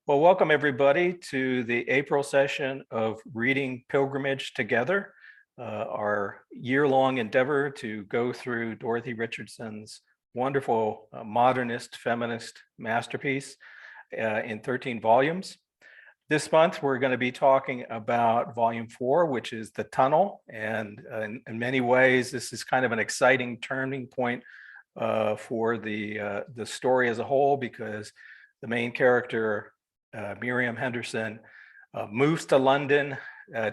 Well, welcome everybody to the April session of Reading Pilgrimage Together, our year-long endeavor to go through Dorothy Richardson's wonderful modernist feminist masterpiece in 13 volumes. This month, we're going to be talking about volume 4, which is The Tunnel. And in many ways, this is kind of an exciting turning point for the story as a whole, because the main character, Miriam Henderson, moves to London,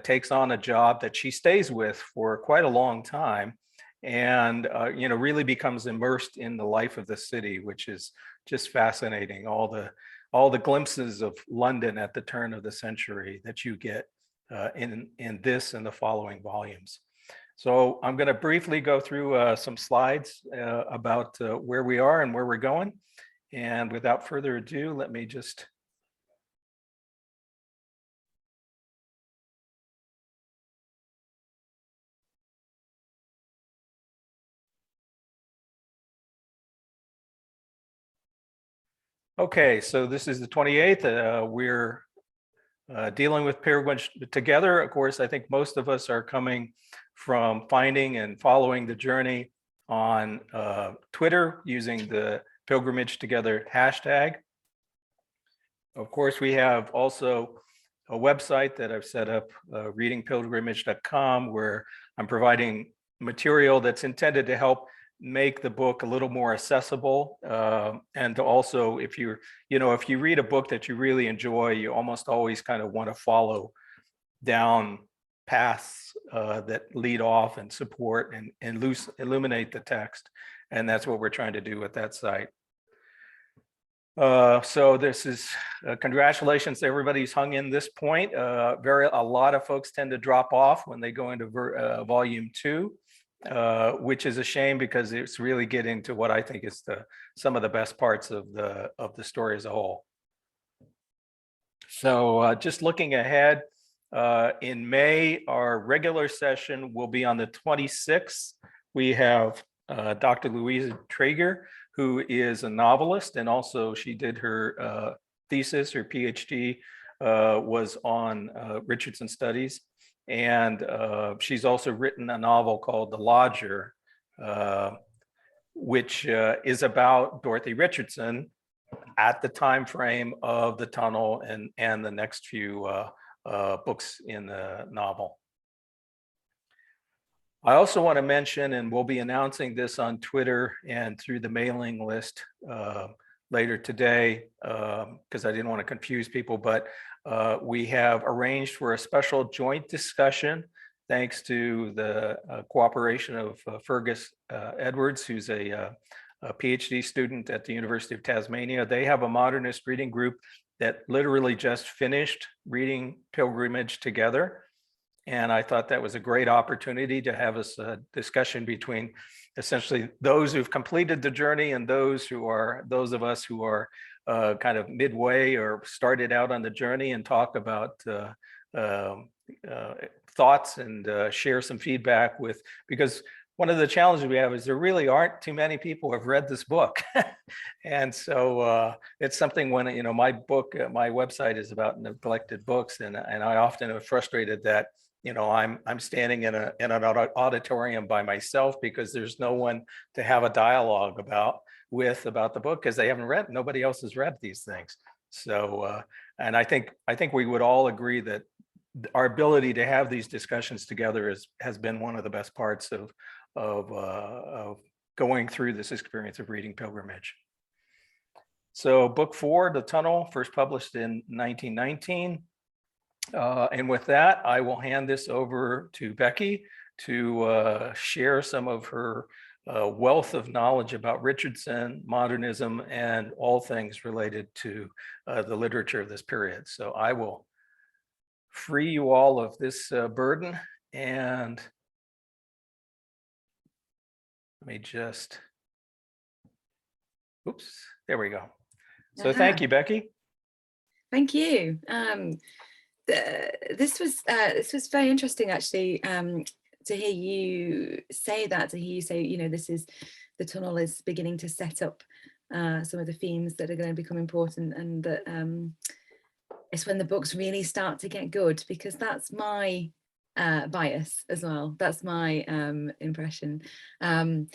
takes on a job that she stays with for quite a long time, and really becomes immersed in the life of the city, which is just fascinating. All the glimpses of London at the turn of the century that you get in this and the following volumes. So I'm going to briefly go through some slides about where we are and where we're going. And without further ado, let me just Okay, so this is the 28th. We're dealing with Pilgrimage Together. Of course, I think most of us are coming from finding and following the journey on Twitter using the Pilgrimage Together hashtag. Of course, we have also a website that I've set up, readingpilgrimage.com, where I'm providing material that's intended to help make the book a little more accessible, and to also, if you read a book that you really enjoy, you almost always kind of want to follow down paths that lead off and support and illuminate the text, and that's what we're trying to do with that site. So this is congratulations to everybody who's hung in this point. A lot of folks tend to drop off when they go into volume 2. Which is a shame, because it's really getting to what I think is some of the best parts of the story as a whole. So just looking ahead, in May, our regular session will be on the 26th. We have Dr. Louisa Traeger, who is a novelist, and also she did her thesis, her PhD was on Richardson studies. And she's also written a novel called The Lodger, which is about Dorothy Richardson at the time frame of The Tunnel and the next few books in the novel. I also want to mention, and we'll be announcing this on Twitter and through the mailing list later today, because I didn't want to confuse people, but we have arranged for a special joint discussion, thanks to the cooperation of Fergus Edwards, who's a PhD student at the University of Tasmania. They have a modernist reading group that literally just finished reading Pilgrimage Together. And I thought that was a great opportunity to have a discussion between essentially those who've completed the journey and those of us who are kind of midway or started out on the journey, and talk about thoughts and share some feedback with, because one of the challenges we have is there really aren't too many people who have read this book. And so it's something when, my website is about neglected books, and I often am frustrated that I'm standing in an auditorium by myself, because there's no one to have a dialogue about the book, because they haven't read. Nobody else has read these things. So, and I think we would all agree that our ability to have these discussions together has been one of the best parts of going through this experience of reading Pilgrimage. So, book 4, The Tunnel, first published in 1919. And with that, I will hand this over to Becky to share some of her wealth of knowledge about Richardson, modernism, and all things related to the literature of this period. So I will free you all of this burden, and let me just, oops, there we go. So thank you, Becky. Thank you. This was very interesting, actually, to hear you say that, this is, the tunnel is beginning to set up some of the themes that are going to become important, and that it's when the books really start to get good, because that's my bias as well. That's my impression. And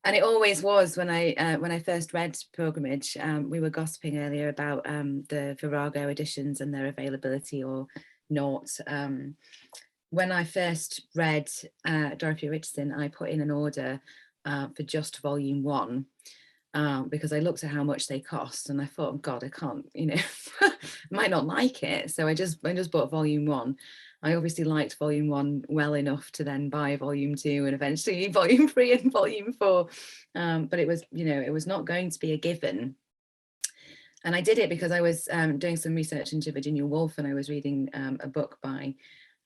it always was when I first read Pilgrimage. We were gossiping earlier about the Virago editions and their availability or not. When I first read Dorothy Richardson, I put in an order for just volume 1. Because I looked at how much they cost and I thought, oh God, I can't, might not like it. So I just bought volume 1. I obviously liked volume 1 well enough to then buy volume 2 and eventually volume 3 and volume 4. But it was, it was not going to be a given. And I did it because I was doing some research into Virginia Woolf, and I was reading a book by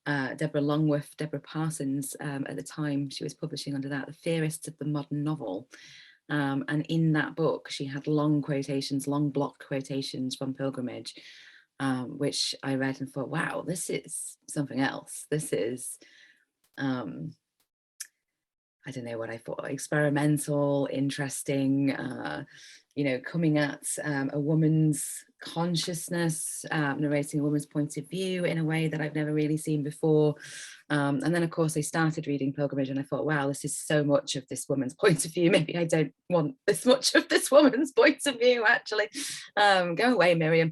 Deborah Longworth, Deborah Parsons. At the time, she was publishing under that, The Theorists of the Modern Novel. And in that book, she had long quotations, long block quotations from Pilgrimage, which I read and thought, wow, this is something else. This is, I don't know what I thought, experimental, interesting, coming at a woman's consciousness, narrating a woman's point of view in a way that I've never really seen before. And then, of course, I started reading Pilgrimage and I thought, wow, this is so much of this woman's point of view. Maybe I don't want this much of this woman's point of view, actually. Go away, Miriam.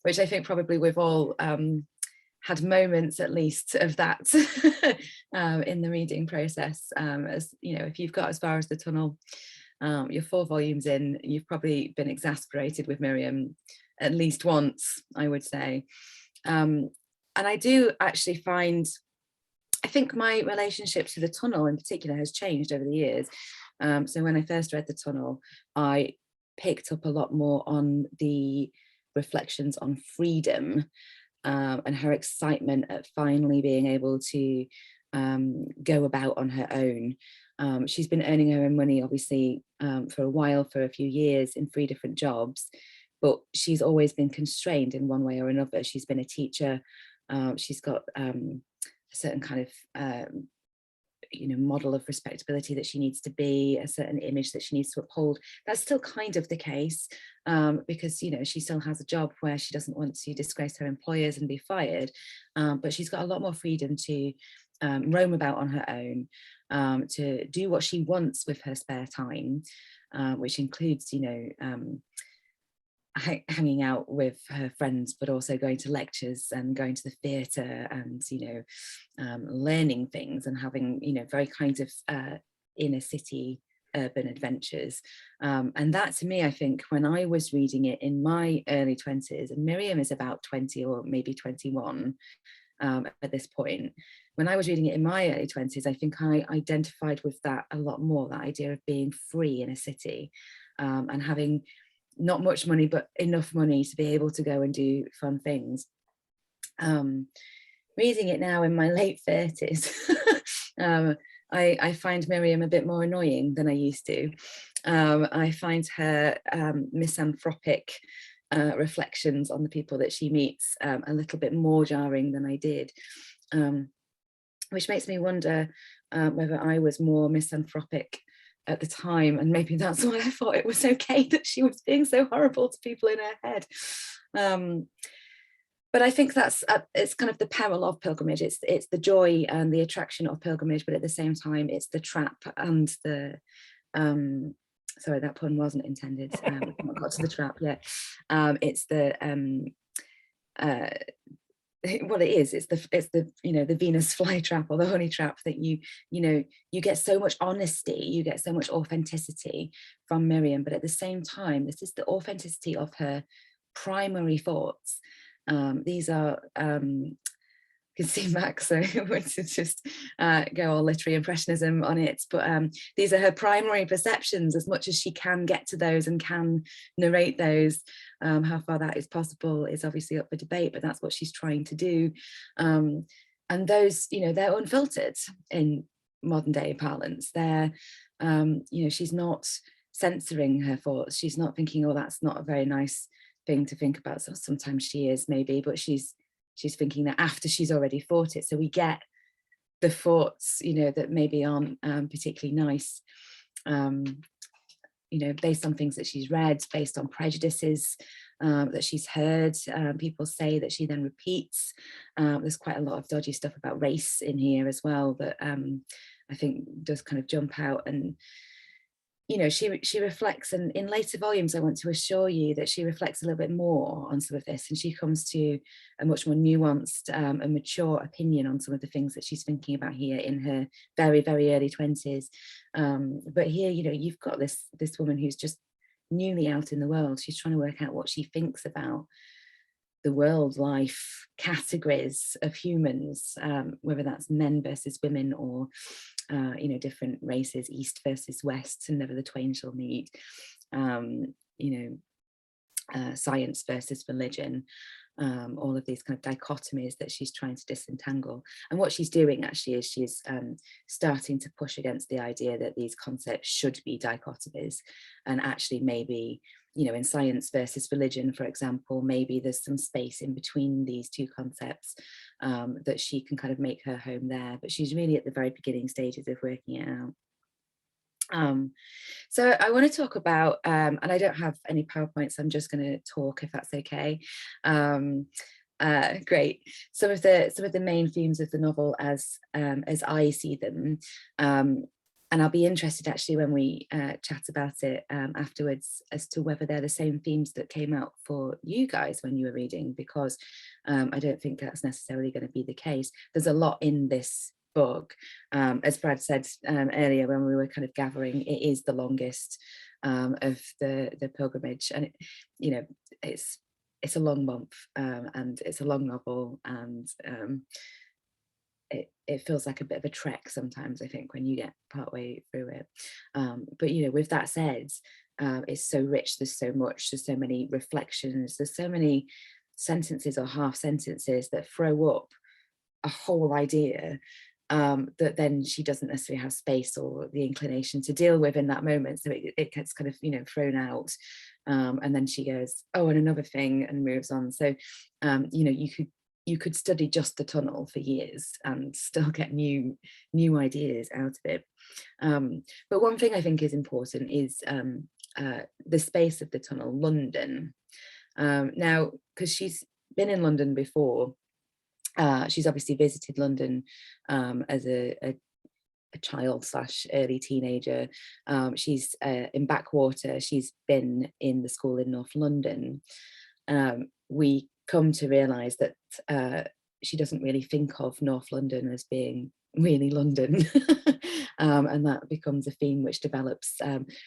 Which I think probably we've all had moments at least of that in the reading process. As if you've got as far as the tunnel, you're 4 volumes in, you've probably been exasperated with Miriam at least once, I would say. And I do actually find, I think my relationship to the tunnel in particular has changed over the years. So when I first read the tunnel, I picked up a lot more on the reflections on freedom, and her excitement at finally being able to go about on her own. She's been earning her own money, obviously, for a while, for a few years in 3 different jobs, but she's always been constrained in one way or another. She's been a teacher. She's got a certain kind of model of respectability that she needs to be, a certain image that she needs to uphold. That's still kind of the case, because she still has a job where she doesn't want to disgrace her employers and be fired, but she's got a lot more freedom to roam about on her own, to do what she wants with her spare time, which includes hanging out with her friends, but also going to lectures and going to the theatre and learning things and having very kind of inner city urban adventures. And that, to me, I think when I was reading it in my early 20s, and Miriam is about 20 or maybe 21 at this point, when I was reading it in my early 20s, I think I identified with that a lot more, that idea of being free in a city, and having not much money, but enough money to be able to go and do fun things. Reading it now in my late 30s, I find Miriam a bit more annoying than I used to. I find her misanthropic reflections on the people that she meets a little bit more jarring than I did, which makes me wonder whether I was more misanthropic at the time, and maybe that's why I thought it was okay that she was being so horrible to people in her head. But I think that's it's kind of the peril of pilgrimage. It's the joy and the attraction of pilgrimage, but at the same time, it's the trap and the sorry, that pun wasn't intended. We've not got to the trap yet. It's the what it is, it's the the Venus flytrap or the honey trap, that you get so much honesty, you get so much authenticity from Miriam, but at the same time, this is the authenticity of her primary thoughts. These are you can see Max, so I want to just go all literary impressionism on it, but these are her primary perceptions. As much as she can get to those and can narrate those, how far that is possible is obviously up for debate, but that's what she's trying to do. And those, they're unfiltered in modern day parlance. They're, she's not censoring her thoughts. She's not thinking, oh, that's not a very nice thing to think about. So sometimes she is, maybe, but she's thinking that after she's already thought it. So we get the thoughts, that maybe aren't particularly nice. based on things that she's read, based on prejudices that she's heard. People say that she then repeats. There's quite a lot of dodgy stuff about race in here as well that I think does kind of jump out. And she reflects, and in later volumes I want to assure you that she reflects a little bit more on some of this, and she comes to a much more nuanced and mature opinion on some of the things that she's thinking about here in her very, very early 20s. But here, you've got this woman who's just newly out in the world. She's trying to work out what she thinks about the world, life, categories of humans, whether that's men versus women, or different races, east versus west, and never the twain shall meet, science versus religion, all of these kind of dichotomies that she's trying to disentangle. And what she's doing actually is she's starting to push against the idea that these concepts should be dichotomies, and actually maybe, in science versus religion, for example, maybe there's some space in between these two concepts that she can kind of make her home there. But she's really at the very beginning stages of working it out. So I want to talk about, and I don't have any PowerPoints, I'm just going to talk, if that's okay. Great. Some of the main themes of the novel as I see them, and I'll be interested actually when we chat about it afterwards as to whether they're the same themes that came out for you guys when you were reading, because I don't think that's necessarily going to be the case. There's a lot in this book. As Brad said earlier when we were kind of gathering, it is the longest of the pilgrimage, and it's a long month, and it's a long novel, and it feels like a bit of a trek sometimes, I think, when you get partway through it. But with that said, it's so rich, there's so much, there's so many reflections, there's so many sentences or half sentences that throw up a whole idea that then she doesn't necessarily have space or the inclination to deal with in that moment. So it gets kind of, thrown out. And then she goes, oh, and another thing, and moves on. So, you could study just the tunnel for years and still get new ideas out of it. But one thing I think is important is the space of the tunnel, London. Now, because she's been in London before, she's obviously visited London as a child / early teenager. She's in Backwater. She's been in the school in North London. We come to realise that she doesn't really think of North London as being really London. And that becomes a theme which develops.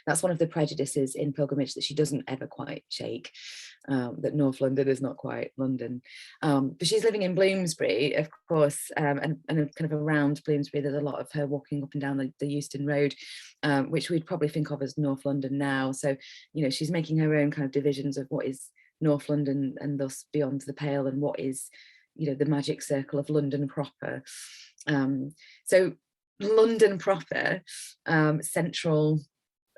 That's one of the prejudices in Pilgrimage that she doesn't ever quite shake, that North London is not quite London. But she's living in Bloomsbury, of course, and kind of around Bloomsbury there's a lot of her walking up and down the Euston Road, which we'd probably think of as North London now. So, she's making her own kind of divisions of what is North London and thus beyond the pale, and what is, the magic circle of London proper. So London proper, central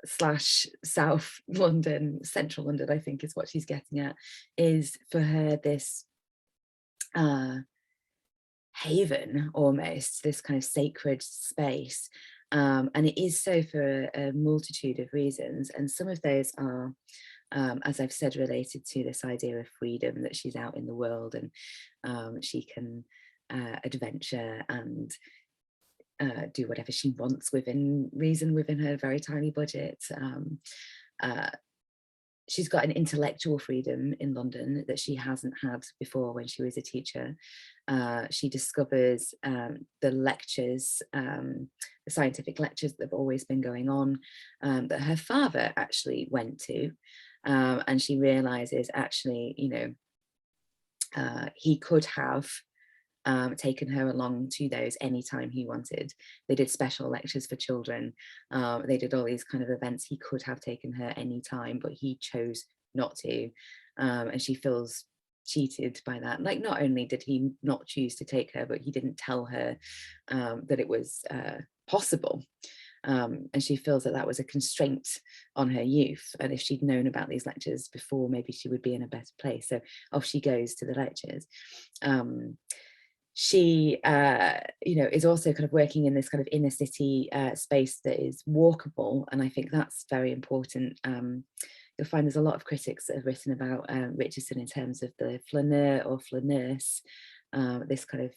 / South London, central London, I think is what she's getting at, is for her this haven, almost this kind of sacred space. And it is so for a multitude of reasons, and some of those are, as I've said, related to this idea of freedom, that she's out in the world and she can adventure and do whatever she wants within reason, within her very tiny budget. She's got an intellectual freedom in London that she hasn't had before when she was a teacher. She discovers the lectures, the scientific lectures that have always been going on, that her father actually went to. And she realizes actually, he could have taken her along to those anytime he wanted. They did special lectures for children. They did all these kind of events. He could have taken her anytime, but he chose not to. And she feels cheated by that. Like, not only did he not choose to take her, but he didn't tell her that it was possible. And she feels that was a constraint on her youth. And if she'd known about these lectures before, maybe she would be in a better place. So off she goes to the lectures. she, is also kind of working in this kind of inner city space that is walkable. And I think that's very important. You'll find there's a lot of critics that have written about Richardson in terms of the flaneur or flaneuse, this kind of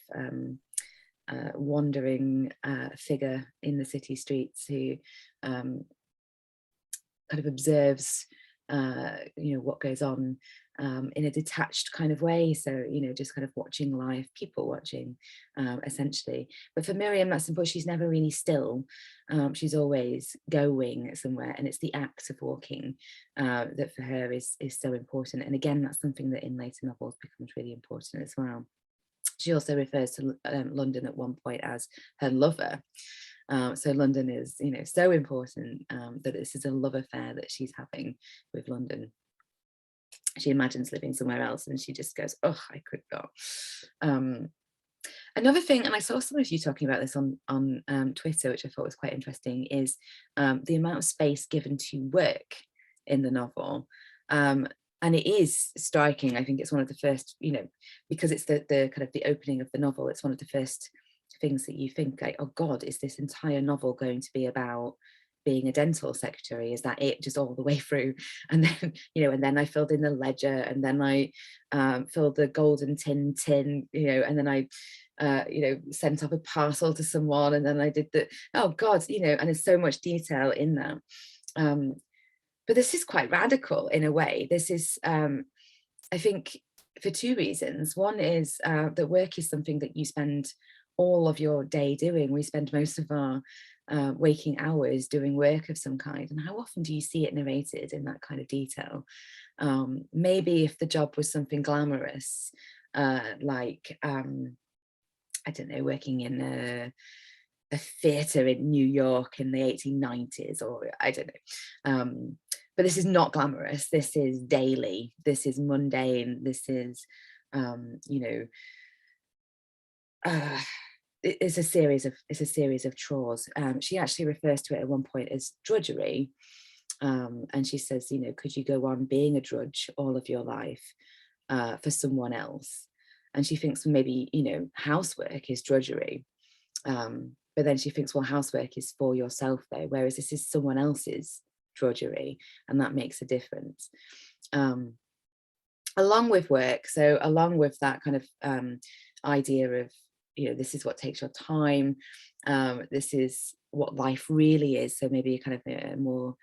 wandering figure in the city streets who kind of observes what goes on in a detached kind of way. So, just kind of watching life, people watching, essentially. But for Miriam, that's important. She's never really still. She's always going somewhere, and it's the act of walking that for her is so important. And again, that's something that in later novels becomes really important as well. She also refers to London at one point as her lover. So London is, so important that this is a love affair that she's having with London. She imagines living somewhere else, and she just goes, "Oh, I could not." Another thing, and I saw some of you talking about this on Twitter, which I thought was quite interesting, is the amount of space given to work in the novel. And it is striking. I think it's one of the first, because it's the kind of the opening of the novel. It's one of the first things that you think, like, oh God, is this entire novel going to be about being a dental secretary? Is that it, just all the way through? And then, and then I filled in the ledger, and then I filled the golden tin, and then I, sent off a parcel to someone, and then I did the, oh God, and there's so much detail in that. But this is quite radical in a way. This is, I think, for two reasons. One is that work is something that you spend all of your day doing. We spend most of our waking hours doing work of some kind. And how often do you see it narrated in that kind of detail? Maybe if the job was something glamorous, like, I don't know, working in a theatre in New York in the 1890s, or I don't know. But this is not glamorous. This is daily. This is mundane. This is, it's a series of chores. She actually refers to it at one point as drudgery, and she says, could you go on being a drudge all of your life for someone else? And she thinks maybe housework is drudgery, but then she thinks, well, housework is for yourself though, whereas this is someone else's drudgery, and that makes a difference. Along with work, so along with that kind of idea of, this is what takes your time, this is what life really is, so maybe a kind of a more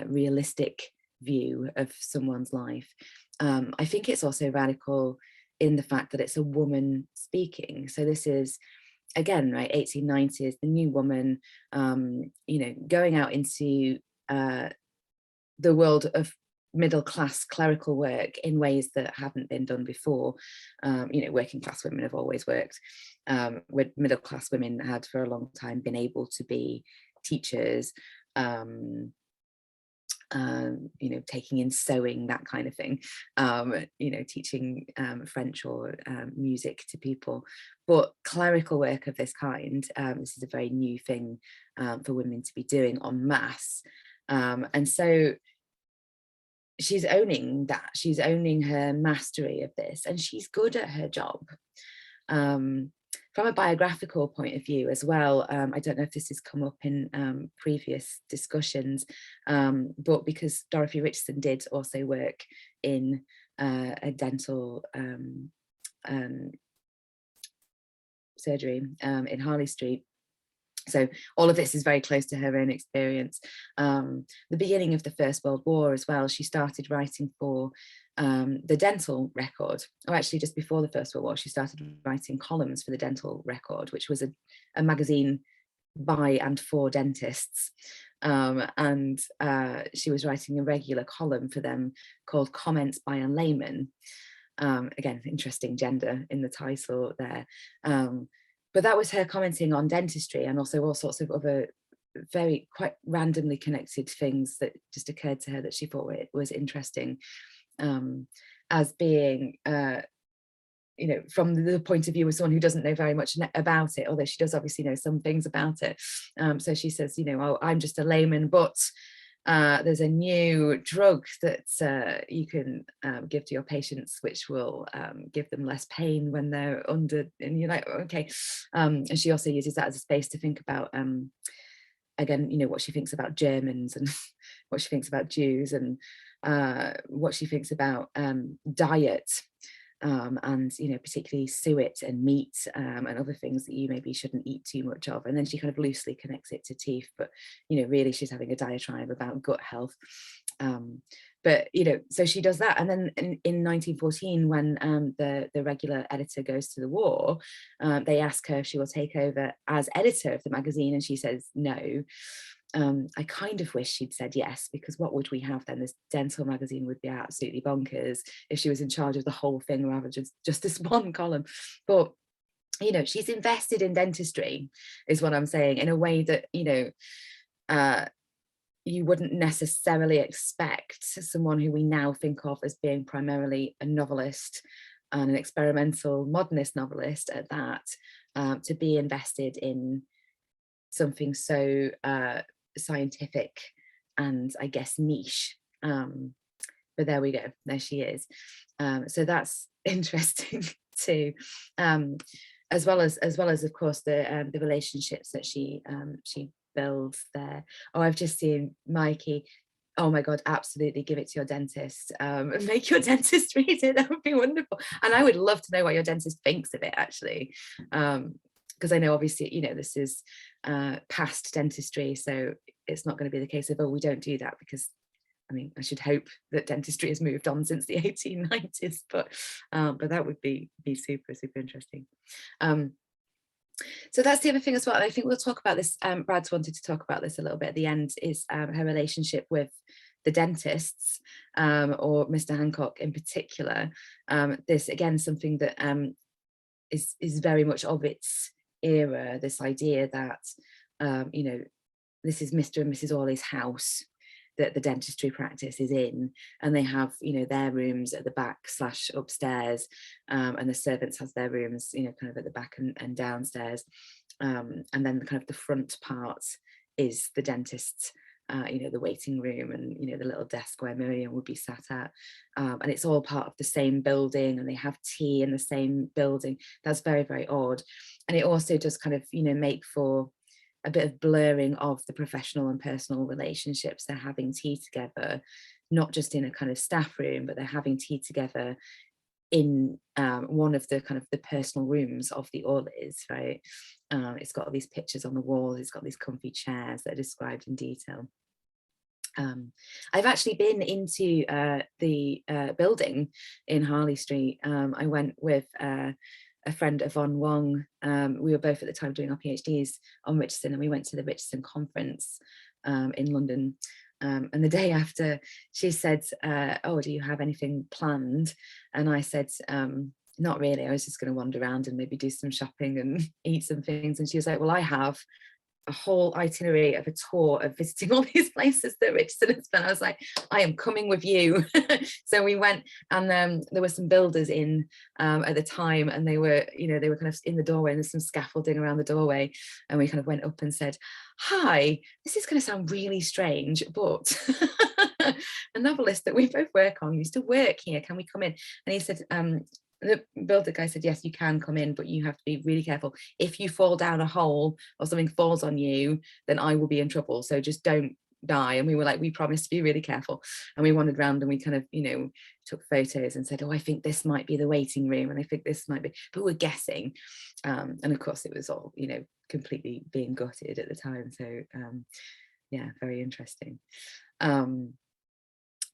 realistic view of someone's life. I think it's also radical in the fact that it's a woman speaking. So this is, again, right, 1890s, the new woman, going out into the world of middle class clerical work in ways that haven't been done before. Working class women have always worked. Middle class women had for a long time been able to be teachers, taking in sewing, that kind of thing, teaching French or music to people. But clerical work of this kind, this is a very new thing for women to be doing en masse. And so she's owning that. She's owning her mastery of this, and she's good at her job. From a biographical point of view as well, I don't know if this has come up in previous discussions, but because Dorothy Richardson did also work in a dental surgery in Harley Street, so all of this is very close to her own experience. The beginning of the First World War as well, she started writing for the Dental Record, or actually just before the First World War, she started writing columns for the Dental Record, which was a magazine by and for dentists. And she was writing a regular column for them called Comments by a Layman. Again, interesting gender in the title there. But that was her commenting on dentistry, and also all sorts of other very quite randomly connected things that just occurred to her that she thought was interesting, as being, from the point of view of someone who doesn't know very much about it, although she does obviously know some things about it. So she says, oh, I'm just a layman, but there's a new drug that you can give to your patients, which will give them less pain when they're under, and you're like, okay. And she also uses that as a space to think about, again, you know, what she thinks about Germans and what she thinks about Jews, and what she thinks about diet, and, you know, particularly suet and meat, and other things that you maybe shouldn't eat too much of. And then she kind of loosely connects it to teeth, but, you know, really she's having a diatribe about gut health. But, you know, so she does that. And then in 1914, when the regular editor goes to the war, they ask her if she will take over as editor of the magazine, and she says no. I kind of wish she'd said yes, because what would we have then? This dental magazine would be absolutely bonkers if she was in charge of the whole thing rather than just this one column. But, you know, she's invested in dentistry, is what I'm saying, in a way that, you know, you wouldn't necessarily expect someone who we now think of as being primarily a novelist and an experimental modernist novelist at that, to be invested in something so scientific and, I guess, niche. But there we go, there she is. So that's interesting too, as well as of course the relationships that she builds there. Oh, I've just seen Mikey. Oh my God, absolutely give it to your dentist. Make your dentist read it. That would be wonderful. And I would love to know what your dentist thinks of it, actually. Because I know, obviously, you know, this is past dentistry, so it's not going to be the case of, oh, we don't do that, because, I mean, I should hope that dentistry has moved on since the 1890s, but that would be super, super interesting. So that's the other thing as well. I think we'll talk about this. Brad's wanted to talk about this a little bit at the end, is her relationship with the dentists, or Mr. Hancock in particular. This, again, something that is very much of its era, this idea that, you know, this is Mr. and Mrs. Orley's house that the dentistry practice is in, and they have, you know, their rooms at the back / upstairs, and the servants has their rooms, you know, kind of at the back and downstairs, and then kind of the front part is the dentist's, you know, the waiting room, and, you know, the little desk where Miriam would be sat at, and it's all part of the same building, and they have tea in the same building. That's very, very odd. And it also does kind of, you know, make for a bit of blurring of the professional and personal relationships. They're having tea together, not just in a kind of staff room, but they're having tea together in one of the kind of the personal rooms of the Orleys, right? It's got all these pictures on the wall. It's got these comfy chairs that are described in detail. I've actually been into the building in Harley Street. I went with a friend, Yvonne Wong. We were both at the time doing our PhDs on Richardson, and we went to the Richardson conference in London. And the day after, she said, oh, do you have anything planned? And I said, not really. I was just going to wander around and maybe do some shopping and eat some things. And she was like, well, I have a whole itinerary of a tour of visiting all these places that Richardson has been. I was like, I am coming with you. So we went, and there were some builders in at the time, and they were, you know, they were kind of in the doorway, and there's some scaffolding around the doorway, and we kind of went up and said, hi, this is going to sound really strange, but a novelist that we both work on used to work here, can we come in? And he said, the builder guy said, yes, you can come in, but you have to be really careful. If you fall down a hole or something falls on you, then I will be in trouble, so just don't die. And we were like, we promise to be really careful. And we wandered around, and we kind of, you know, took photos and said, oh, I think this might be the waiting room, and I think this might be, but we're guessing. And of course it was all, you know, completely being gutted at the time. So yeah, very interesting.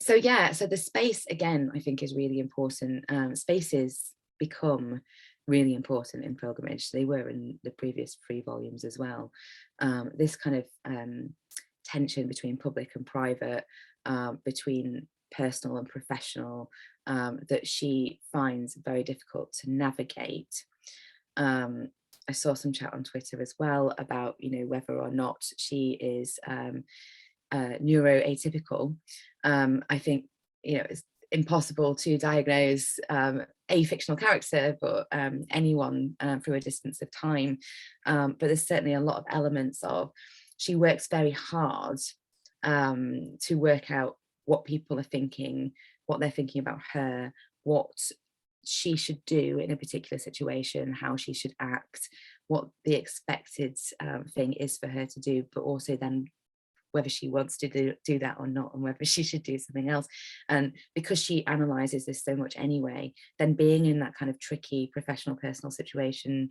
So yeah, so the space, again, I think is really important. Spaces become really important in pilgrimage. They were in the previous 3 volumes as well. This kind of tension between public and private, between personal and professional, that she finds very difficult to navigate. I saw some chat on Twitter as well about, you know, whether or not she is neuroatypical. I think, you know, it's impossible to diagnose a fictional character, but anyone through a distance of time. But there's certainly a lot of elements of, she works very hard to work out what people are thinking, what they're thinking about her, what she should do in a particular situation, how she should act, what the expected thing is for her to do, but also then whether she wants to do that or not, and whether she should do something else. And because she analyzes this so much anyway, then being in that kind of tricky professional personal situation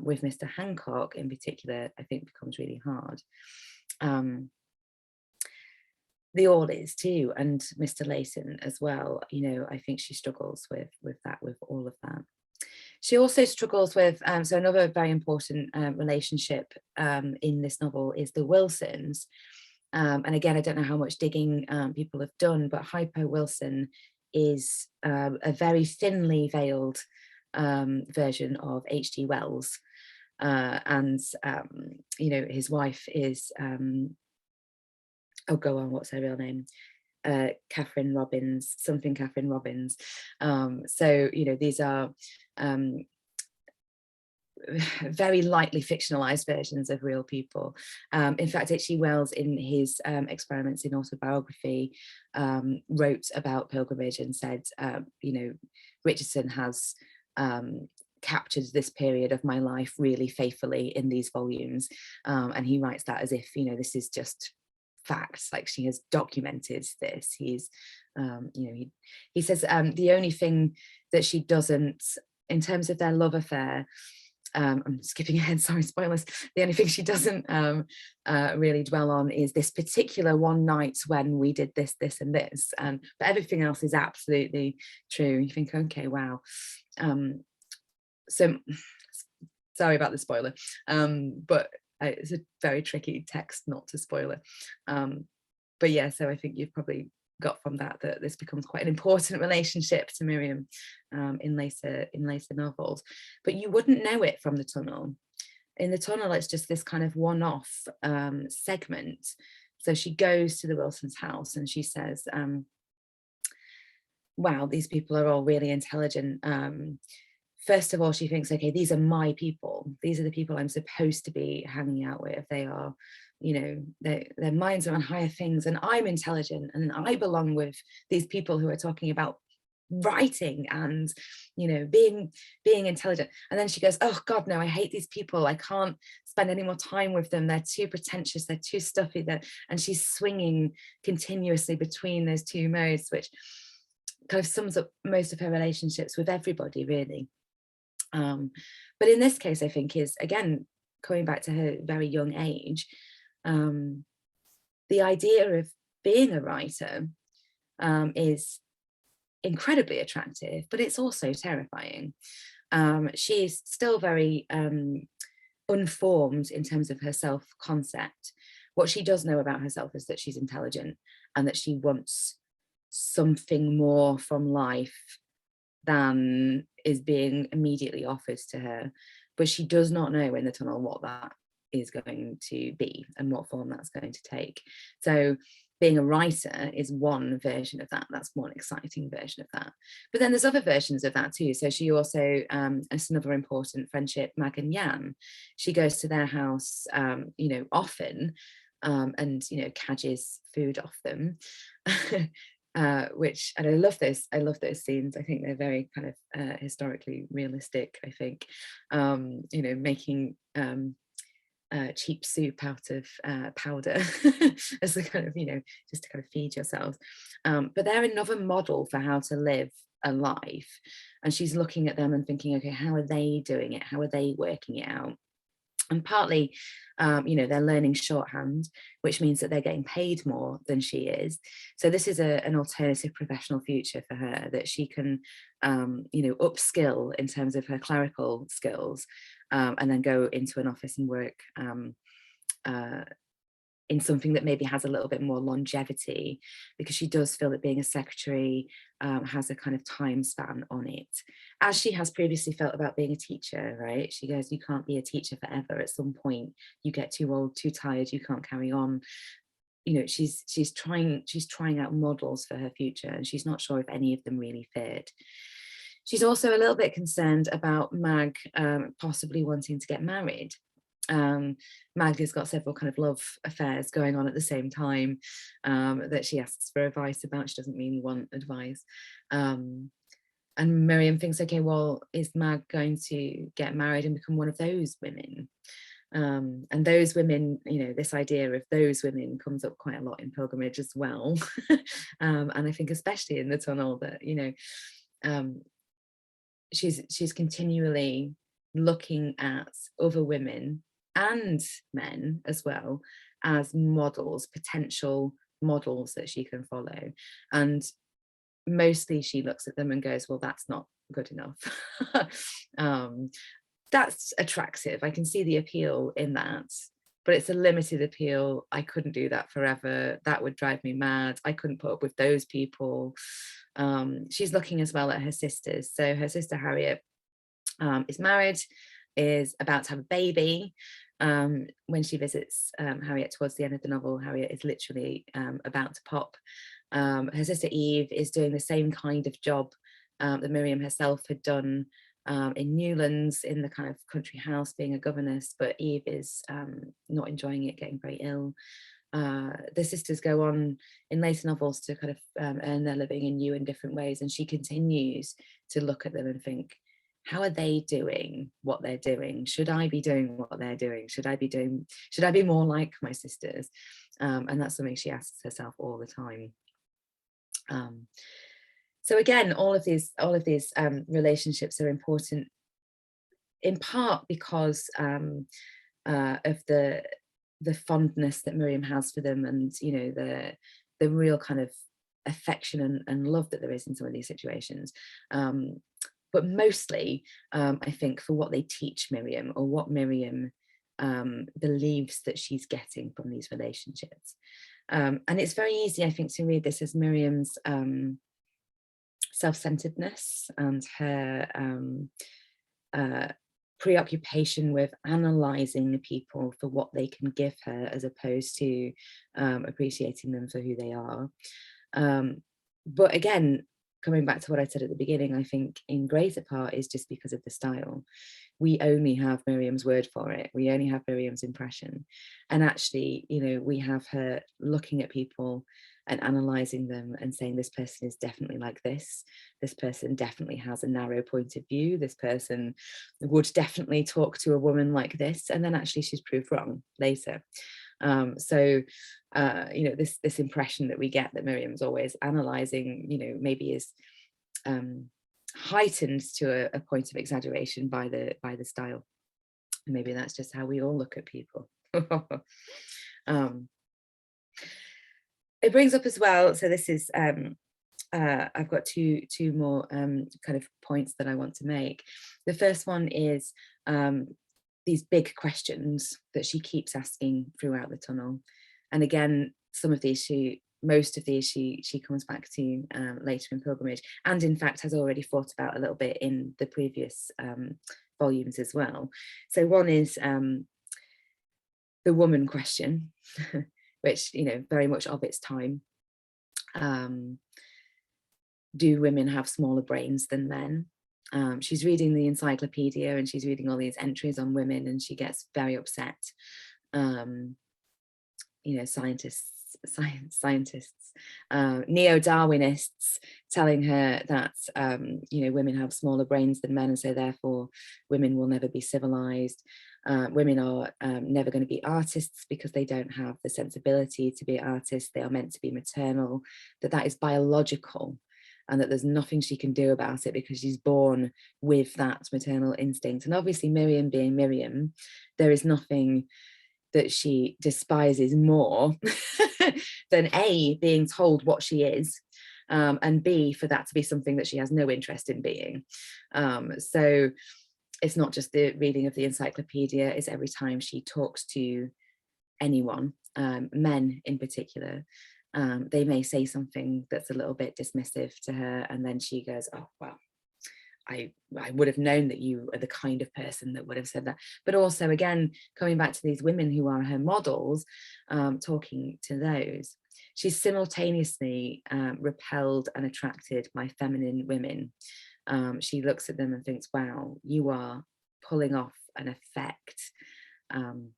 with Mr. Hancock in particular, I think becomes really hard. The Orleys too, and Mr. Layton as well. You know, I think she struggles with that, with all of that. She also struggles with, so another very important relationship in this novel is the Wilsons. And again, I don't know how much digging people have done, but Hypo Wilson is a very thinly veiled version of H.G. Wells. And, you know, his wife is, oh, go on, what's her real name? Catherine Robbins, something Catherine Robbins. So, you know, these are very lightly fictionalized versions of real people. In fact, H.G. Wells, in his experiments in autobiography, wrote about pilgrimage and said, you know, Richardson has captured this period of my life really faithfully in these volumes. And he writes that as if, you know, this is just facts, like she has documented this. He's, you know, he says the only thing that she doesn't, in terms of their love affair, I'm skipping ahead, sorry, spoilers. The only thing she doesn't really dwell on is this particular one night when we did this, this, and this. But everything else is absolutely true. You think, okay, wow. So, sorry about the spoiler, but it's a very tricky text not to spoil it. But yeah, so I think you've probably got from that this becomes quite an important relationship to Miriam in later novels, but you wouldn't know it from the tunnel. In the tunnel, it's just this kind of one-off segment. So she goes to the Wilsons' house and she says, wow, these people are all really intelligent. First of all, she thinks, okay, these are my people. These are the people I'm supposed to be hanging out with. They are, you know, their minds are on higher things, and I'm intelligent, and I belong with these people who are talking about writing and, you know, being intelligent. And then she goes, oh God, no, I hate these people. I can't spend any more time with them. They're too pretentious. They're too stuffy. And she's swinging continuously between those two modes, which kind of sums up most of her relationships with everybody, really. But in this case, I think is, again, going back to her very young age, the idea of being a writer is incredibly attractive, but it's also terrifying. She's still very unformed in terms of her self-concept. What she does know about herself is that she's intelligent and that she wants something more from life than is being immediately offered to her. But she does not know in the tunnel what that is going to be and what form that's going to take. So being a writer is one version of that. That's one exciting version of that. But then there's other versions of that too. So she also, it's another important friendship, Mag and Jan. She goes to their house, you know, often, and, you know, cadges food off them. Which, and I love those scenes. I think they're very kind of historically realistic, I think. You know, making cheap soup out of powder as a kind of, you know, just to kind of feed yourselves. But they're another model for how to live a life. And she's looking at them and thinking, okay, how are they doing it? How are they working it out? And partly, you know, they're learning shorthand, which means that they're getting paid more than she is. So this is an alternative professional future for her, that she can, you know, upskill in terms of her clerical skills, and then go into an office and work in something that maybe has a little bit more longevity, because she does feel that being a secretary has a kind of time span on it, as she has previously felt about being a teacher, right? She goes, you can't be a teacher forever. At some point you get too old, too tired, you can't carry on. You know, she's trying out models for her future, and she's not sure if any of them really fit. She's also a little bit concerned about Mag possibly wanting to get married. Magda's got several kind of love affairs going on at the same time, that she asks for advice about. She doesn't really want advice. And Miriam thinks, okay, well, is Mag going to get married and become one of those women? And those women, you know, this idea of those women comes up quite a lot in Pilgrimage as well. And I think especially in the tunnel, that, you know, she's continually looking at other women and men as well as models, potential models that she can follow. And mostly she looks at them and goes, well, that's not good enough. That's attractive. I can see the appeal in that, but it's a limited appeal. I couldn't do that forever. That would drive me mad. I couldn't put up with those people. She's looking as well at her sisters. So her sister Harriet is married, is about to have a baby. When she visits Harriet towards the end of the novel, Harriet is literally about to pop. Her sister Eve is doing the same kind of job that Miriam herself had done in Newlands, in the kind of country house, being a governess, but Eve is not enjoying it, getting very ill. The sisters go on in later novels to kind of earn their living in new and different ways, and she continues to look at them and think, how are they doing what they're doing? Should I be doing what they're doing? Should I be more like my sisters? And that's something she asks herself all the time. So again, all of these relationships are important, in part because of the fondness that Miriam has for them, and you know, the real kind of affection and love that there is in some of these situations. But mostly, I think, for what they teach Miriam, or what Miriam believes that she's getting from these relationships. And it's very easy, I think, to read this as Miriam's self-centeredness and her preoccupation with analysing the people for what they can give her, as opposed to appreciating them for who they are. But again, coming back to what I said at the beginning, I think in greater part is just because of the style. We only have Miriam's word for it. We only have Miriam's impression. And actually, you know, we have her looking at people and analysing them and saying, this person is definitely like this. This person definitely has a narrow point of view. This person would definitely talk to a woman like this. And then actually she's proved wrong later. You know, this impression that we get that Miriam's always analysing, you know, maybe is heightened to a point of exaggeration by the style. And maybe that's just how we all look at people. It brings up as well, so this is I've got two more kind of points that I want to make. The first one is these big questions that she keeps asking throughout the tunnel. And again, most of these she comes back to later in Pilgrimage, and in fact has already thought about a little bit in the previous volumes as well. So one is the woman question, which, you know, very much of its time. Do women have smaller brains than men? She's reading the encyclopedia and she's reading all these entries on women, and she gets very upset. You know, scientists, neo-Darwinists telling her that, you know, women have smaller brains than men, and so therefore women will never be civilized. Women are never going to be artists because they don't have the sensibility to be artists. They are meant to be maternal, that is biological, and that there's nothing she can do about it because she's born with that maternal instinct. And obviously Miriam being Miriam, there is nothing that she despises more than A, being told what she is, and B, for that to be something that she has no interest in being. So it's not just the reading of the encyclopedia, it's every time she talks to anyone, men in particular, they may say something that's a little bit dismissive to her, and then she goes, oh, well, I would have known that you are the kind of person that would have said that. But also, again, coming back to these women who are her models, talking to those, she's simultaneously repelled and attracted by feminine women. She looks at them and thinks, wow, you are pulling off an effect And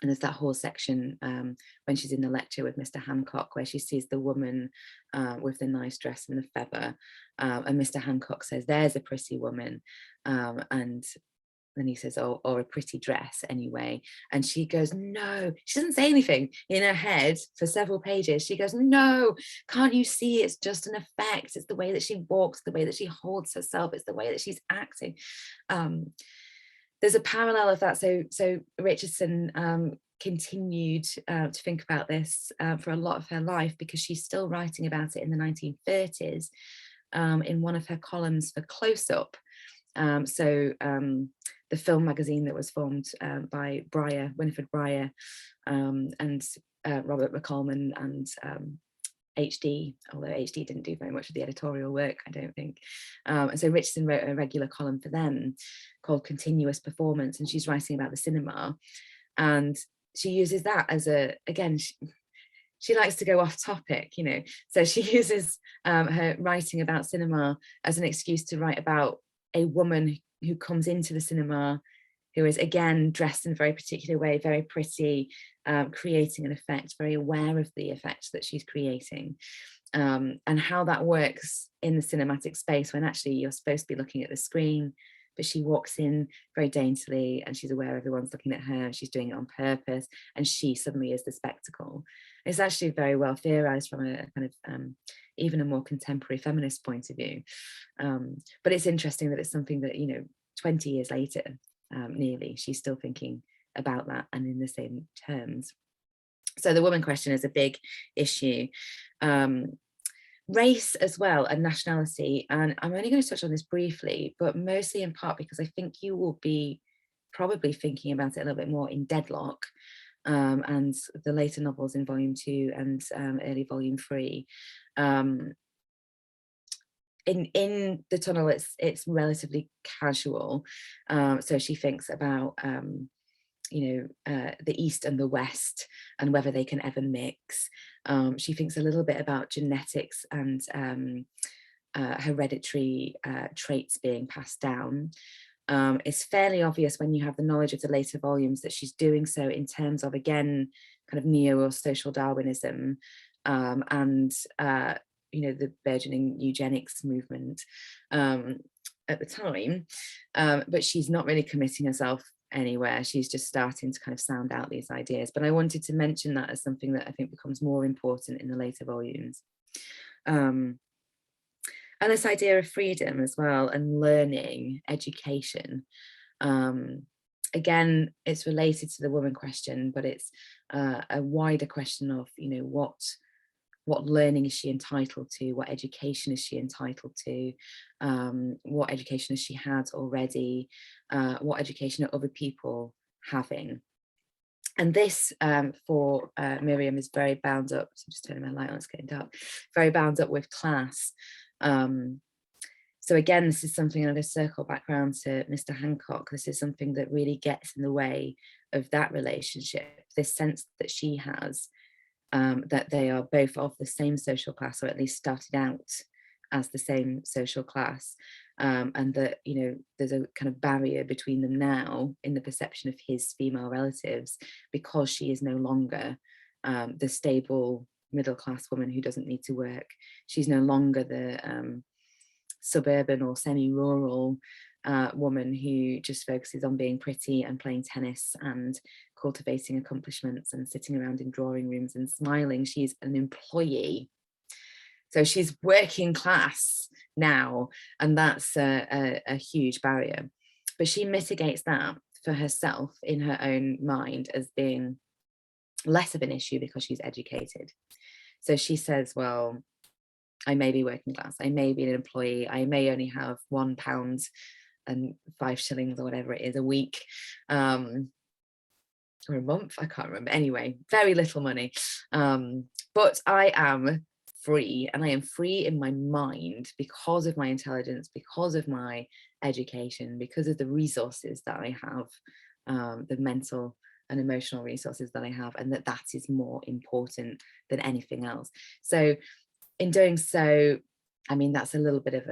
there's that whole section when she's in the lecture with Mr. Hancock, where she sees the woman with the nice dress and the feather. And Mr. Hancock says, "There's a pretty woman." And then he says, "Oh, or a pretty dress anyway." And she goes, "No." She doesn't say anything in her head for several pages. She goes, "No, can't you see it's just an effect? It's the way that she walks, the way that she holds herself. It's the way that she's acting." There's a parallel of that. So Richardson continued to think about this for a lot of her life, because she's still writing about it in the 1930s in one of her columns for Close Up. The film magazine that was formed by Winifred Breyer, and Robert McColman and HD, although HD didn't do very much of the editorial work, I don't think. And so Richardson wrote a regular column for them called Continuous Performance, and she's writing about the cinema. And she uses that as she likes to go off topic, so she uses her writing about cinema as an excuse to write about a woman who comes into the cinema, who is again dressed in a very particular way, very pretty, creating an effect, very aware of the effect that she's creating, and how that works in the cinematic space when actually you're supposed to be looking at the screen, but she walks in very daintily and she's aware everyone's looking at her, and she's doing it on purpose, and she suddenly is the spectacle. It's actually very well theorized from a kind of even a more contemporary feminist point of view. But it's interesting that it's something that, 20 years later, nearly, she's still thinking about that and in the same terms. So the woman question is a big issue. Race as well, and nationality, and I'm only going to touch on this briefly, but mostly in part because I think you will be probably thinking about it a little bit more in Deadlock, and the later novels in volume 2 and early volume 3. In the tunnel, it's relatively casual. So she thinks about the East and the West and whether they can ever mix. She thinks a little bit about genetics and hereditary traits being passed down. It's fairly obvious when you have the knowledge of the later volumes that she's doing so in terms of, again, kind of neo or social Darwinism, and the burgeoning eugenics movement at the time, but she's not really committing herself anywhere. She's just starting to kind of sound out these ideas. But I wanted to mention that as something that I think becomes more important in the later volumes. And this idea of freedom as well, and learning, education. Again, it's related to the woman question, but it's a wider question of, what learning is she entitled to? What education is she entitled to? What education has she had already? What education are other people having? And this for Miriam is very bound up. So I'm just turning my light on, it's getting dark. Very bound up with class. So again, this is something, I'm going to circle back around to Mr. Hancock. This is something that really gets in the way of that relationship, this sense that she has, that they are both of the same social class, or at least started out as the same social class, and that, there's a kind of barrier between them now in the perception of his female relatives, because she is no longer the stable middle-class woman who doesn't need to work. She's no longer the suburban or semi-rural woman who just focuses on being pretty and playing tennis and cultivating accomplishments and sitting around in drawing rooms and smiling. She's an employee. So she's working class now, and that's a huge barrier. But she mitigates that for herself in her own mind as being less of an issue because she's educated. So she says, well, I may be working class, I may be an employee, I may only have £1 and 5 shillings or whatever it is a week, or a month, I can't remember. Anyway, very little money. But I am free, and I am free in my mind because of my intelligence, because of my education, because of the resources that I have, the mental and emotional resources that I have, and that is more important than anything else. So in doing so, I mean, that's a little bit of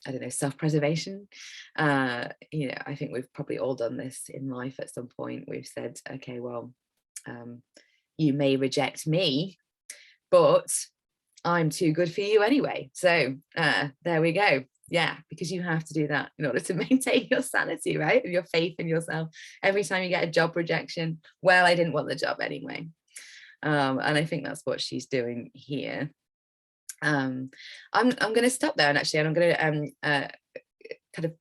I don't know, self-preservation. You know, I think we've probably all done this in life at some point. We've said, okay, well, you may reject me, but I'm too good for you anyway. So there we go. Yeah, because you have to do that in order to maintain your sanity, right? And your faith in yourself. Every time you get a job rejection, well, I didn't want the job anyway. And I think that's what she's doing here. I'm going to stop there, and actually, and I'm going to kind of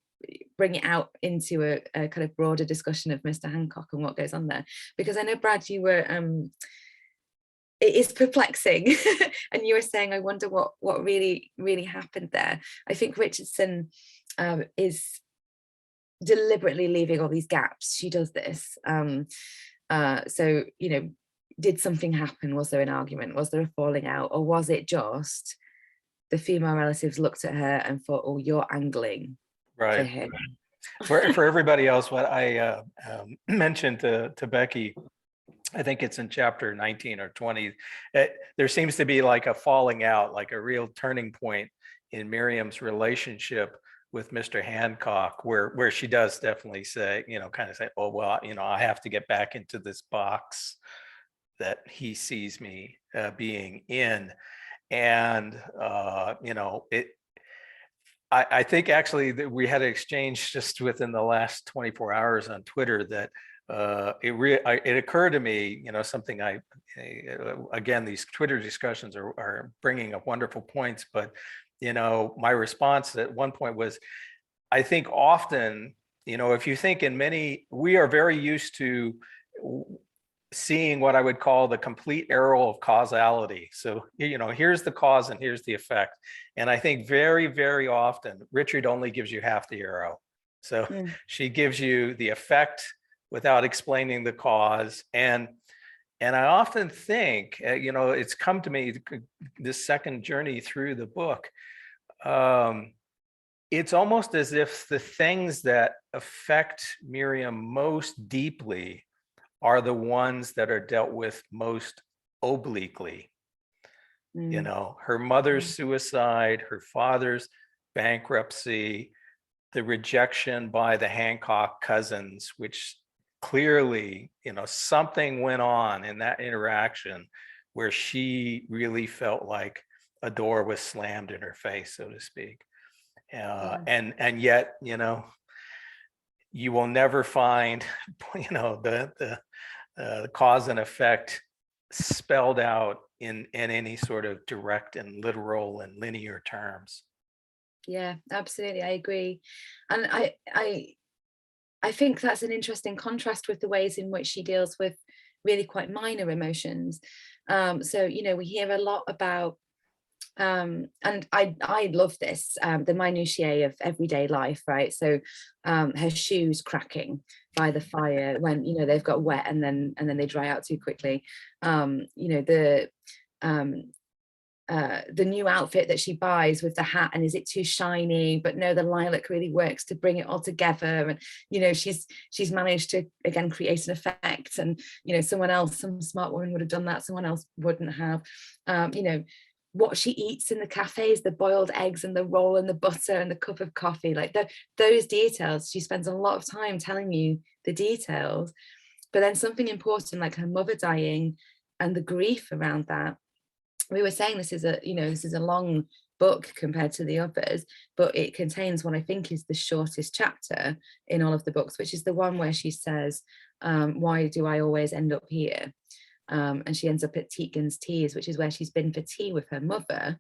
bring it out into a kind of broader discussion of Mr. Hancock and what goes on there, because I know, Brad, you were it is perplexing and you were saying, I wonder what really happened there. I think Richardson is deliberately leaving all these gaps. She does this, so, you know, did something happen? Was there an argument? Was there a falling out? Or was it just the female relatives looked at her and thought, oh, you're angling for him? For everybody else, what I mentioned to Becky, I think it's in chapter 19 or 20, there seems to be like a falling out, like a real turning point in Miriam's relationship with Mr. Hancock, where she does definitely say, you know, kind of say, oh, well, you know, I have to get back into this box that he sees me being in. And, you know, I think actually that we had an exchange just within the last 24 hours on Twitter that it occurred to me, you know, something again, these Twitter discussions are bringing up wonderful points, but, you know, my response at one point was, I think often, you know, if you think we are very used to seeing what I would call the complete arrow of causality. So, you know, here's the cause and here's the effect. And I think very, very often, Richard only gives you half the arrow. So she gives you the effect without explaining the cause. And I often think, you know, it's come to me, this second journey through the book, it's almost as if the things that affect Miriam most deeply are the ones that are dealt with most obliquely. You know, her mother's suicide, her father's bankruptcy, the rejection by the Hancock cousins, which clearly, you know, something went on in that interaction where she really felt like a door was slammed in her face, so to speak. And yet, you know, you will never find, you know, the cause and effect spelled out in any sort of direct and literal and linear terms. Yeah, absolutely, I agree. And I think that's an interesting contrast with the ways in which she deals with really quite minor emotions. So, you know, we hear a lot about, and I love this, the minutiae of everyday life, right? So her shoes cracking by the fire when, you know, they've got wet and then they dry out too quickly. You know, the new outfit that she buys with the hat, and is it too shiny? But no, the lilac really works to bring it all together. And, you know, she's managed to again create an effect, and, you know, someone else, some smart woman would have done that, someone else wouldn't have. You know, what she eats in the cafes, the boiled eggs and the roll and the butter and the cup of coffee, like those details. She spends a lot of time telling you the details. But then something important like her mother dying and the grief around that. We were saying this is a long book compared to the others, but it contains what I think is the shortest chapter in all of the books, which is the one where she says, why do I always end up here? And she ends up at Tegan's Teas, which is where she's been for tea with her mother.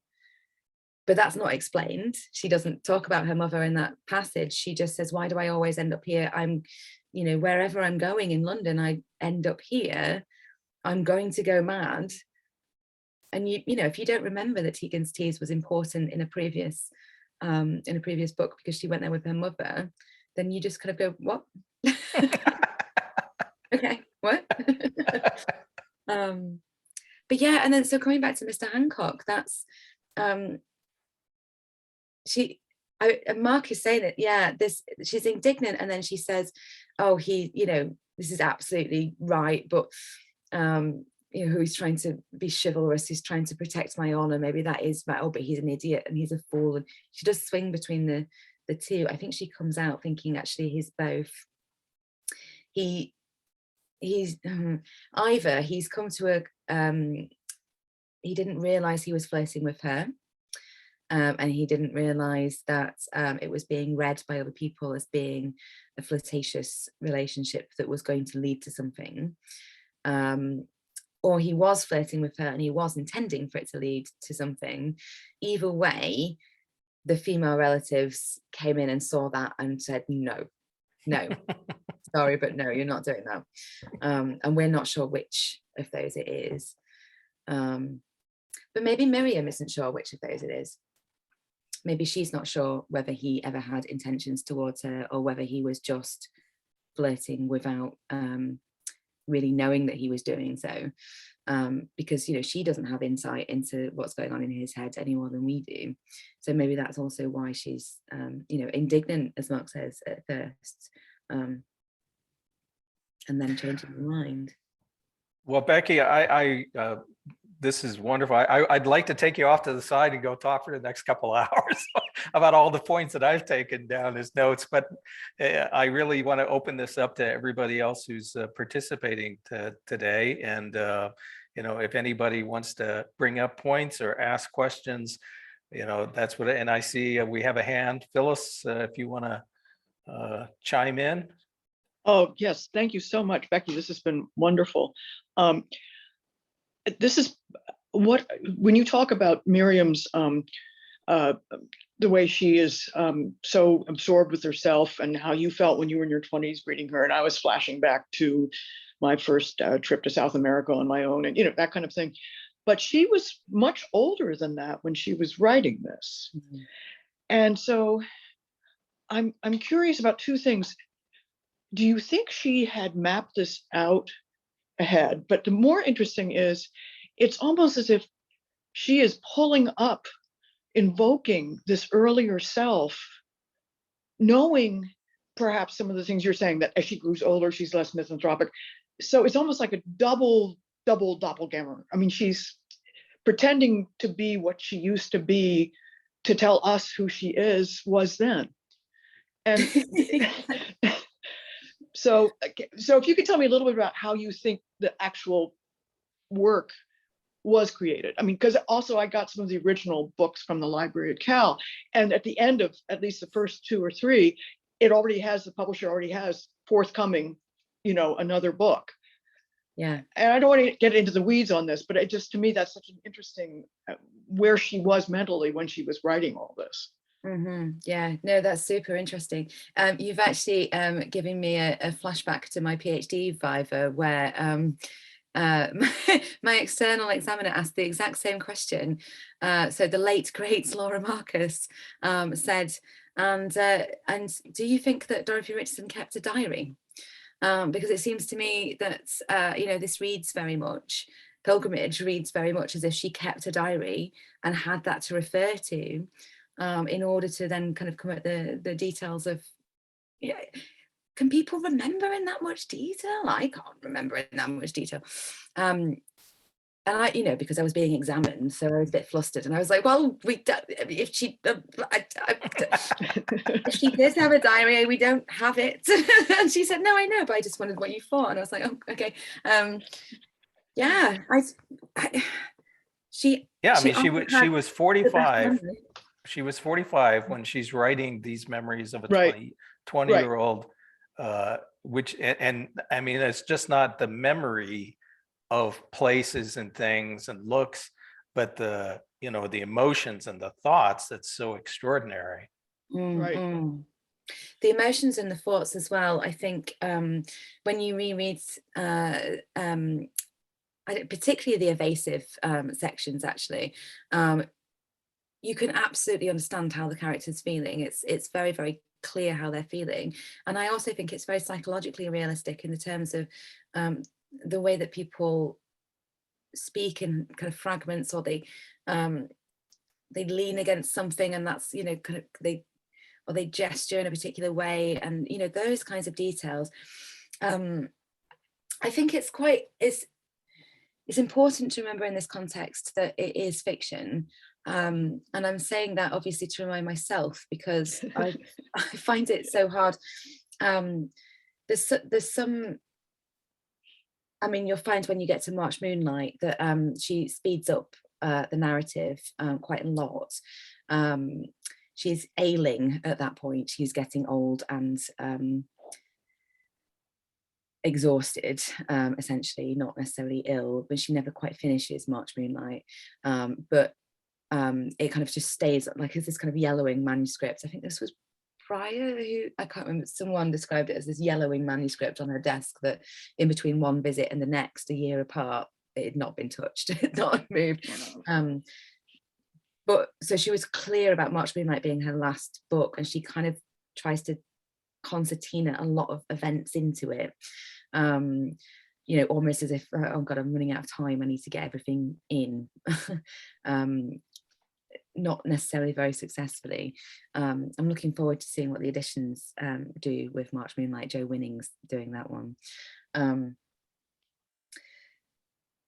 But that's not explained. She doesn't talk about her mother in that passage. She just says, why do I always end up here? I'm, you know, wherever I'm going in London, I end up here. I'm going to go mad. And you know, if you don't remember that Tegan's Teas was important in a previous book because she went there with her mother, then you just kind of go, what? Okay, what? But yeah, and then so coming back to Mr. Hancock, that's Mark is saying it, yeah, she's indignant, and then she says, oh, he, you know, this is absolutely right, but you know, who's trying to be chivalrous, who's trying to protect my honor. Maybe that is right. Oh, but he's an idiot and he's a fool. And she does swing between the two. I think she comes out thinking actually he's both. He's either he's come to a he didn't realize he was flirting with her, and he didn't realize that it was being read by other people as being a flirtatious relationship that was going to lead to something, or he was flirting with her and he was intending for it to lead to something. Either way, the female relatives came in and saw that and said, no, sorry, but no, you're not doing that. And we're not sure which of those it is. But maybe Miriam isn't sure which of those it is. Maybe she's not sure whether he ever had intentions towards her or whether he was just flirting without really knowing that he was doing so. Because, you know, she doesn't have insight into what's going on in his head any more than we do. So maybe that's also why she's, you know, indignant, as Mark says, at first, and then changing her mind. Well, Becky, this is wonderful. I'd like to take you off to the side and go talk for the next couple of hours about all the points that I've taken down as notes, but I really want to open this up to everybody else who's participating today. And, you know, if anybody wants to bring up points or ask questions, you know, that's what, and I see we have a hand. Phyllis, if you want to chime in. Oh, yes. Thank you so much, Becky. This has been wonderful. This is what, when you talk about Miriam's, the way she is so absorbed with herself and how you felt when you were in your 20s reading her, and I was flashing back to my first trip to South America on my own, and, you know, that kind of thing. But she was much older than that when she was writing this. Mm-hmm. And so I'm curious about two things. Do you think she had mapped this out ahead? But the more interesting is, it's almost as if she is pulling up, invoking this earlier self, knowing perhaps some of the things you're saying, that as she grows older, she's less misanthropic. So it's almost like a double doppelganger. I mean, she's pretending to be what she used to be to tell us who she was then. And so if you could tell me a little bit about how you think the actual work was created. I mean, because also I got some of the original books from the library at Cal, and at the end of at least the first 2 or 3, it already has, the publisher already has forthcoming, you know, another book. Yeah. And I don't want to get into the weeds on this, but it just, to me, that's such an interesting where she was mentally when she was writing all this. Mm-hmm. Yeah, no, that's super interesting. You've actually given me a flashback to my PhD Viva, where my external examiner asked the exact same question. So the late great Laura Marcus said, and do you think that Dorothy Richardson kept a diary? Because it seems to me that you know, this reads very much, Pilgrimage reads very much as if she kept a diary and had that to refer to, in order to then kind of come at the details of, yeah, can people remember in that much detail? I can't remember in that much detail. And I, you know, because I was being examined, so I was a bit flustered, and I was like, well, if she if she does have a diary, we don't have it. And she said, no, I know, but I just wondered what you thought. And I was like, oh, okay. Yeah, she was 45. She was 45 when she's writing these memories of a 20-year-old, which, and I mean, it's just not the memory of places and things and looks, but the, you know, the emotions and the thoughts that's so extraordinary. Mm-hmm. The emotions and the thoughts as well. I think when you reread particularly the evasive sections, actually, you can absolutely understand how the character's feeling. It's very, very clear how they're feeling. And I also think it's very psychologically realistic in the terms of the way that people speak in kind of fragments, or they lean against something, and that's, you know, kind of they gesture in a particular way, and, you know, those kinds of details. I think it's it's important to remember in this context that it is fiction. And I'm saying that obviously to remind myself, because I find it so hard. There's some, I mean, you'll find when you get to March Moonlight that she speeds up the narrative quite a lot. She's ailing at that point. She's getting old and exhausted, essentially, not necessarily ill, but she never quite finishes March Moonlight. But it kind of just stays like as this kind of yellowing manuscript. I think this was Prior, who I can't remember, someone described it as this yellowing manuscript on her desk that in between one visit and the next, a year apart, it had not been touched, it had not moved. But so she was clear about March Moonlight being her last book, and she kind of tries to concertina a lot of events into it. You know, almost as if, oh God, I'm running out of time, I need to get everything in. Not necessarily very successfully. I'm looking forward to seeing what the editions do with March Moonlight. Joe Winning's doing that one.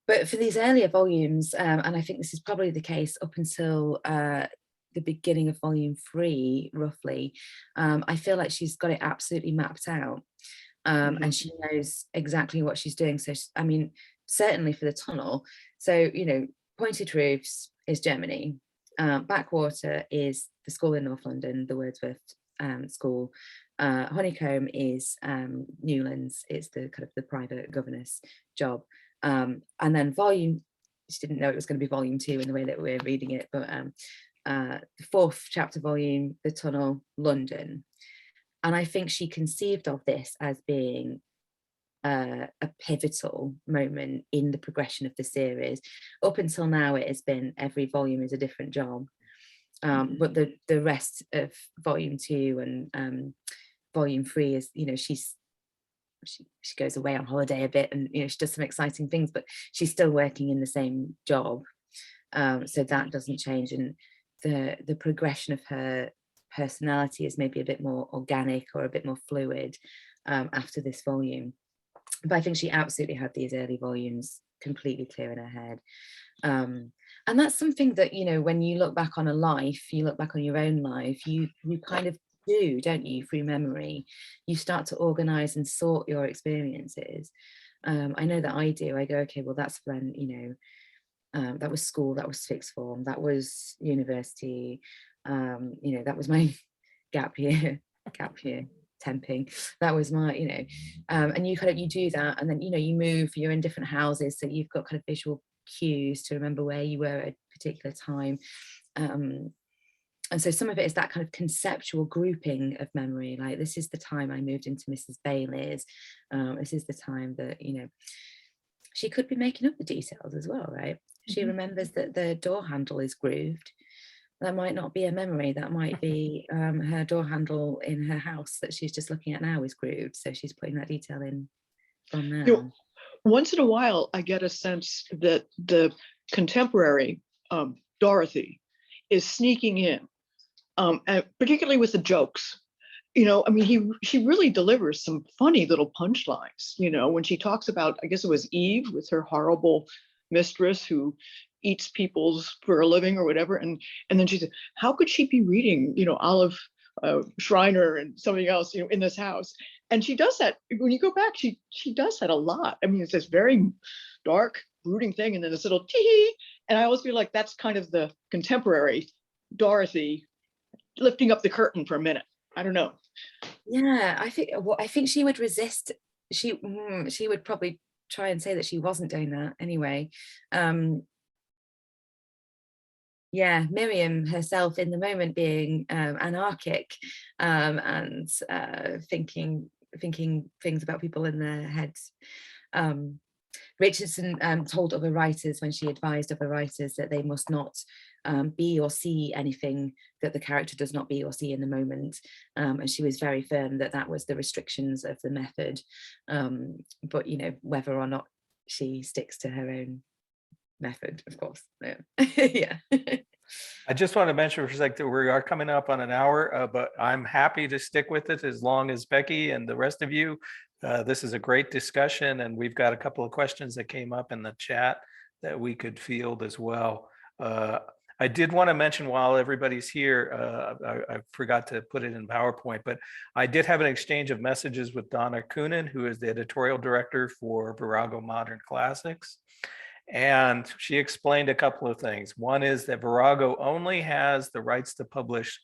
But for these earlier volumes, and I think this is probably the case up until the beginning of volume 3, roughly, I feel like she's got it absolutely mapped out. And she knows exactly what she's doing. So, I mean, certainly for the tunnel. So, you know, Pointed Roofs is Germany. Backwater is the school in North London, the Wordsworth school. Honeycomb is Newlands. It's the kind of the private governess job. And then volume, she didn't know it was going to be volume 2 in the way that we're reading it, but the 4th chapter volume, the tunnel, London. And I think she conceived of this as being a pivotal moment in the progression of the series. Up until now, it has been every volume is a different job. But the rest of volume 2 and volume 3 is, you know, she goes away on holiday a bit, and you know, she does some exciting things, but she's still working in the same job. So that doesn't change, and the progression of her personality is maybe a bit more organic or a bit more fluid after this volume. But I think she absolutely had these early volumes completely clear in her head. And that's something that, you know, when you look back on a life, you look back on your own life, you kind of do, don't you, through memory. You start to organize and sort your experiences. I know that I do. I go, okay, well, that's when, you know, that was school, that was sixth form, that was university, you know, that was my gap year, temping, that was my, you know, and you kind of, you do that, and then, you know, you move, you're in different houses, so you've got kind of visual cues to remember where you were at a particular time. And so some of it is that kind of conceptual grouping of memory, like this is the time I moved into Mrs. Bailey's, this is the time that, you know, she could be making up the details as well, right? She remembers that the door handle is grooved. That might not be a memory, that might be her door handle in her house that she's just looking at now is grooved, so she's putting that detail in from there. You know, once in a while, I get a sense that the contemporary Dorothy is sneaking in, and particularly with the jokes. You know, I mean, she really delivers some funny little punchlines. You know, when she talks about, I guess it was Eve with her horrible mistress who eats people's for a living or whatever, and then she said, how could she be reading, you know, Olive Schreiner and something else, you know, in this house? And she does that when you go back. She does that a lot. I mean, it's this very dark, brooding thing, and then this little tee. And I always feel like that's kind of the contemporary Dorothy lifting up the curtain for a minute. I don't know. Yeah, I think she would resist. She would probably try and say that she wasn't doing that anyway. Yeah, Miriam herself in the moment being anarchic and thinking things about people in their heads. Richardson told other writers, when she advised other writers, that they must not be or see anything that the character does not be or see in the moment, and she was very firm that that was the restrictions of the method. But you know, whether or not she sticks to her own method, of course. Yeah. I just want to mention for a second that we are coming up on an hour, but I'm happy to stick with it as long as Becky and the rest of you This is a great discussion, and we've got a couple of questions that came up in the chat that we could field as well. I did want to mention while everybody's here, I forgot to put it in PowerPoint, but I did have an exchange of messages with Donna Coonan, who is the editorial director for Virago Modern Classics. And she explained a couple of things. One is that Virago only has the rights to publish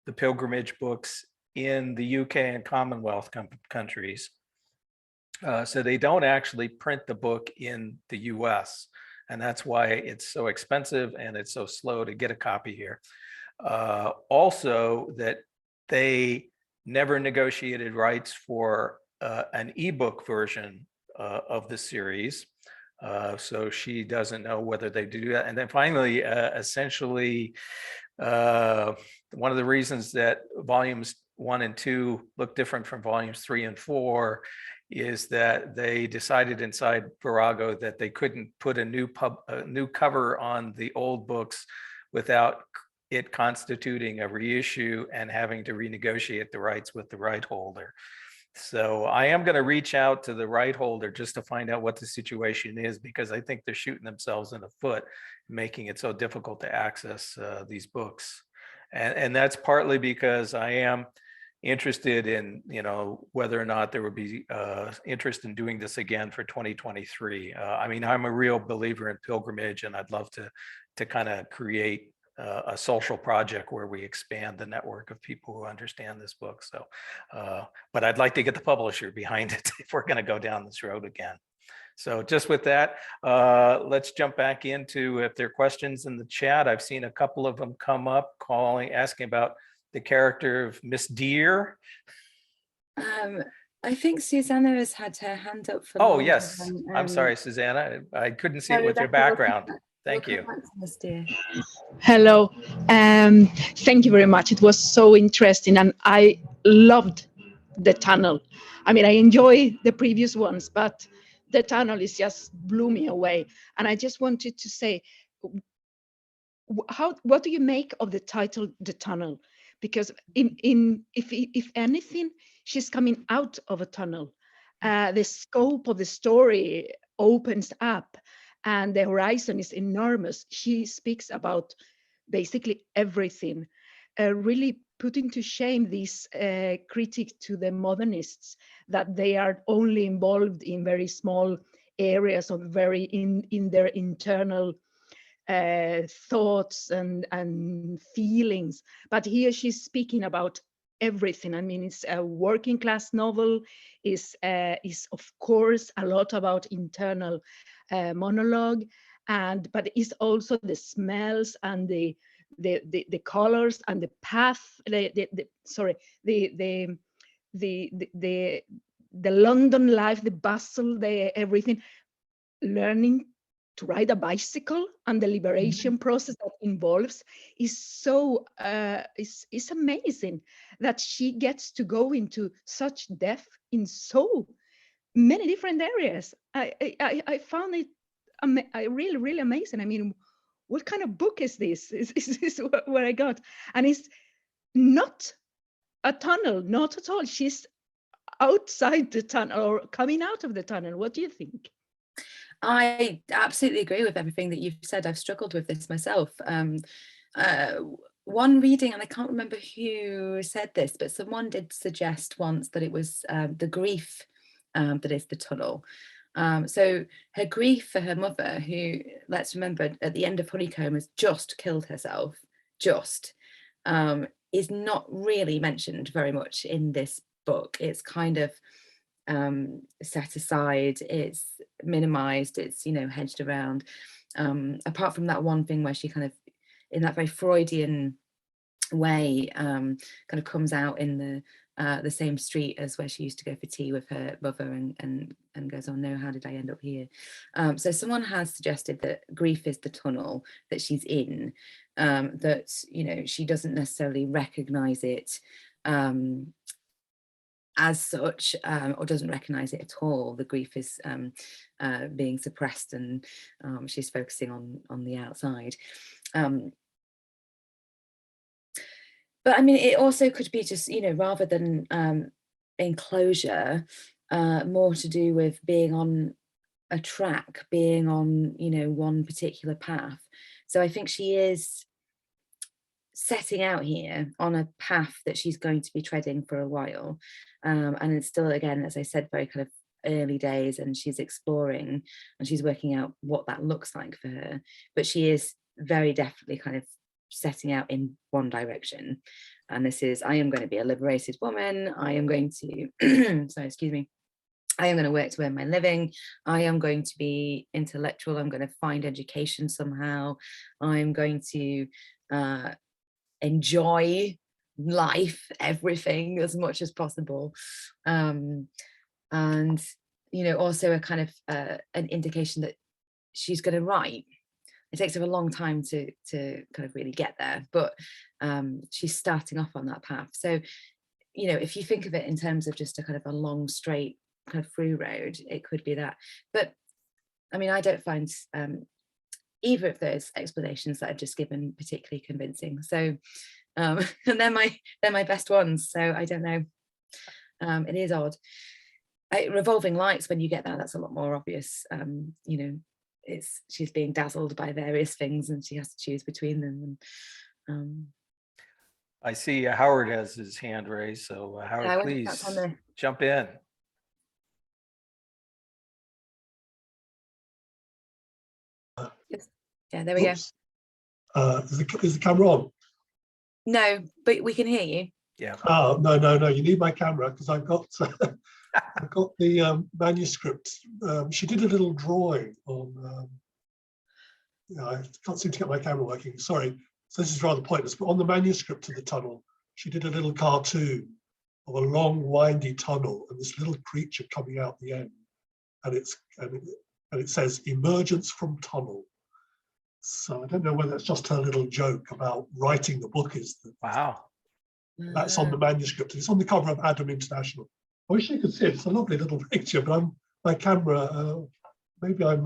the pilgrimage books in the UK and Commonwealth countries. So they don't actually print the book in the US. And that's why it's so expensive and it's so slow to get a copy here. Also, that they never negotiated rights for an ebook version of the series. So she doesn't know whether they do that. And then finally, essentially, one of the reasons that volumes 1 and 2 look different from volumes 3 and 4 is that they decided inside Virago that they couldn't put a new cover on the old books without it constituting a reissue and having to renegotiate the rights with the right holder. So I am going to reach out to the right holder just to find out what the situation is, because I think they're shooting themselves in the foot, making it so difficult to access these books. And that's partly because I am interested in, whether or not there would be interest in doing this again for 2023. I mean, I'm a real believer in pilgrimage, and I'd love to kind of create a social project where we expand the network of people who understand this book. So, but I'd like to get the publisher behind it if we're going to go down this road again. So just with that, let's jump back into if there are questions in the chat. I've seen a couple of them come up asking about the character of Miss Deer. I think Susanna has had her hand up for. Oh, yes. I'm sorry, Susanna. I couldn't see it with your background. Thank you. Miss Deer. Hello. Thank you very much. It was so interesting, and I loved the tunnel. I mean, I enjoy the previous ones, but the tunnel is just blew me away. And I just wanted to say, what do you make of the title, The Tunnel? Because if anything, she's coming out of a tunnel. The scope of the story opens up, and the horizon is enormous. She speaks about basically everything, really putting to shame these critics to the modernists, that they are only involved in very small areas of very in their internal thoughts and feelings. But here she's speaking about everything. I mean, it's a working class novel, is of course a lot about internal monologue, but it's also the smells and the colors and the path, the London life, the bustle, the everything, learning to ride a bicycle and the liberation process that involves is so is amazing, that she gets to go into such depth in so many different areas. I found it really amazing. I mean, what kind of book is this? Is what I got. And it's not a tunnel, not at all. She's outside the tunnel or coming out of the tunnel. What do you think? I absolutely agree with everything that you've said. I've struggled with this myself. One reading, and I can't remember who said this, but someone did suggest once that it was the grief that is the tunnel. So her grief for her mother, who, let's remember, at the end of Honeycomb has just killed herself, is not really mentioned very much in this book. It's kind of set aside, it's minimized, it's hedged around, apart from that one thing where she kind of, in that very Freudian way, kind of comes out in the same street as where she used to go for tea with her mother, and goes, oh no, how did I end up here? So someone has suggested that grief is the tunnel that she's in, that she doesn't necessarily recognize it as such, or doesn't recognize it at all. The grief is being suppressed, and she's focusing on the outside. But I mean, it also could be just, rather than enclosure, more to do with being on a track, being on, you know, one particular path. So I think she is setting out here on a path that she's going to be treading for a while. And it's still, again, as I said, very kind of early days, and she's exploring and she's working out what that looks like for her. But she is very definitely kind of setting out in one direction. And this is, I am going to be a liberated woman. I am going to, sorry, excuse me. I am going to work to earn my living. I am going to be intellectual. I'm going to find education somehow. I'm going to enjoy life, everything as much as possible. And, you know, also a kind of an indication that she's going to write. It takes her a long time to kind of really get there, but she's starting off on that path. So, you know, if you think of it in terms of just a kind of a long, straight kind of through road, it could be that. But I mean, I don't find either of those explanations that I've just given particularly convincing. So, and they're my best ones. So I don't know. It is odd. Revolving lights, when you get that, that's a lot more obvious. You know, she's being dazzled by various things and she has to choose between them. And, I see Howard has his hand raised, so Howard, please jump in. Yeah, there we go. Is the camera on? No, but we can hear you. Yeah. Oh, no, you need my camera because I've got I've got the manuscript. She did a little drawing on I can't seem to get my camera working, sorry. So this is rather pointless, but on the manuscript of the tunnel, she did a little cartoon of a long windy tunnel and this little creature coming out the end, and it says emergence from tunnel. So I don't know whether it's just her little joke about writing the book is that. Wow. That's on the manuscript. It's on the cover of Adam International. I wish you could see it. It's a lovely little picture, but my camera, maybe I'm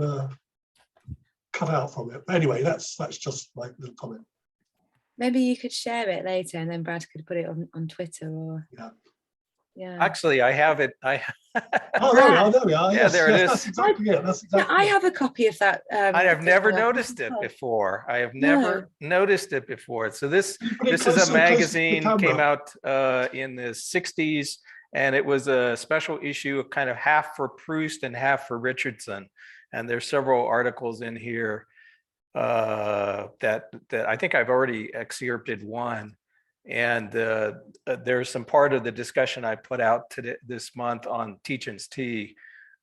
cut out from it. But anyway, that's just my little comment. Maybe you could share it later and then Brad could put it on Twitter or. Yeah. Actually, I have it. Oh, there we are. Yeah, there it is. That's exactly it. That's exactly I have a copy of that. I have never noticed it before. I have never noticed it before. So this is a magazine, came out in the 60s, and it was a special issue of kind of half for Proust and half for Richardson. And there's several articles in here that I think I've already excerpted one. And there's some part of the discussion I put out today, this month on Teachin's Tea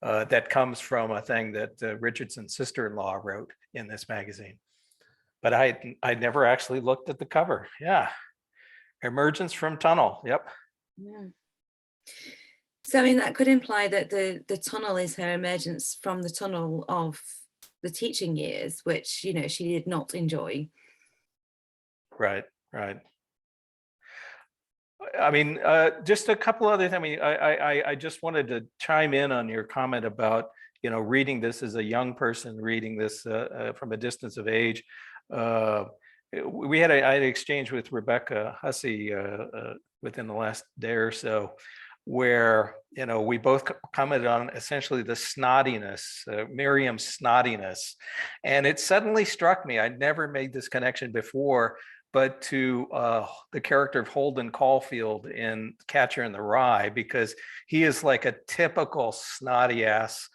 that comes from a thing that Richardson's sister-in-law wrote in this magazine. But I never actually looked at the cover. Yeah. Emergence from tunnel. Yep. Yeah. So I mean, that could imply that the tunnel is her emergence from the tunnel of the teaching years, which, you know, she did not enjoy. Right. I mean, just a couple other things. I mean, I just wanted to chime in on your comment about, you know, reading this as a young person, reading this from a distance of age. I had an exchange with Rebecca Hussey within the last day or so, where, you know, we both commented on essentially the snottiness, Miriam's snottiness. And it suddenly struck me, I'd never made this connection before, but to the character of Holden Caulfield in Catcher in the Rye, because he is like a typical snotty ass,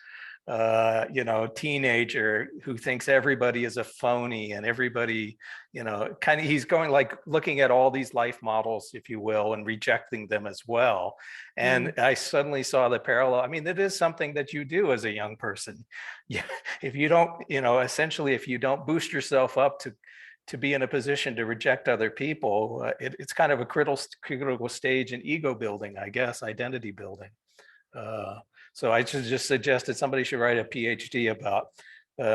you know, teenager who thinks everybody is a phony and everybody, you know, kind of, he's going like looking at all these life models, if you will, and rejecting them as well. And I suddenly saw the parallel. I mean, it is something that you do as a young person. Yeah, if you don't, you know, essentially, if you don't boost yourself up to be in a position to reject other people, it's kind of a critical stage in ego building, I guess, identity building. So I should just suggest that somebody should write a PhD about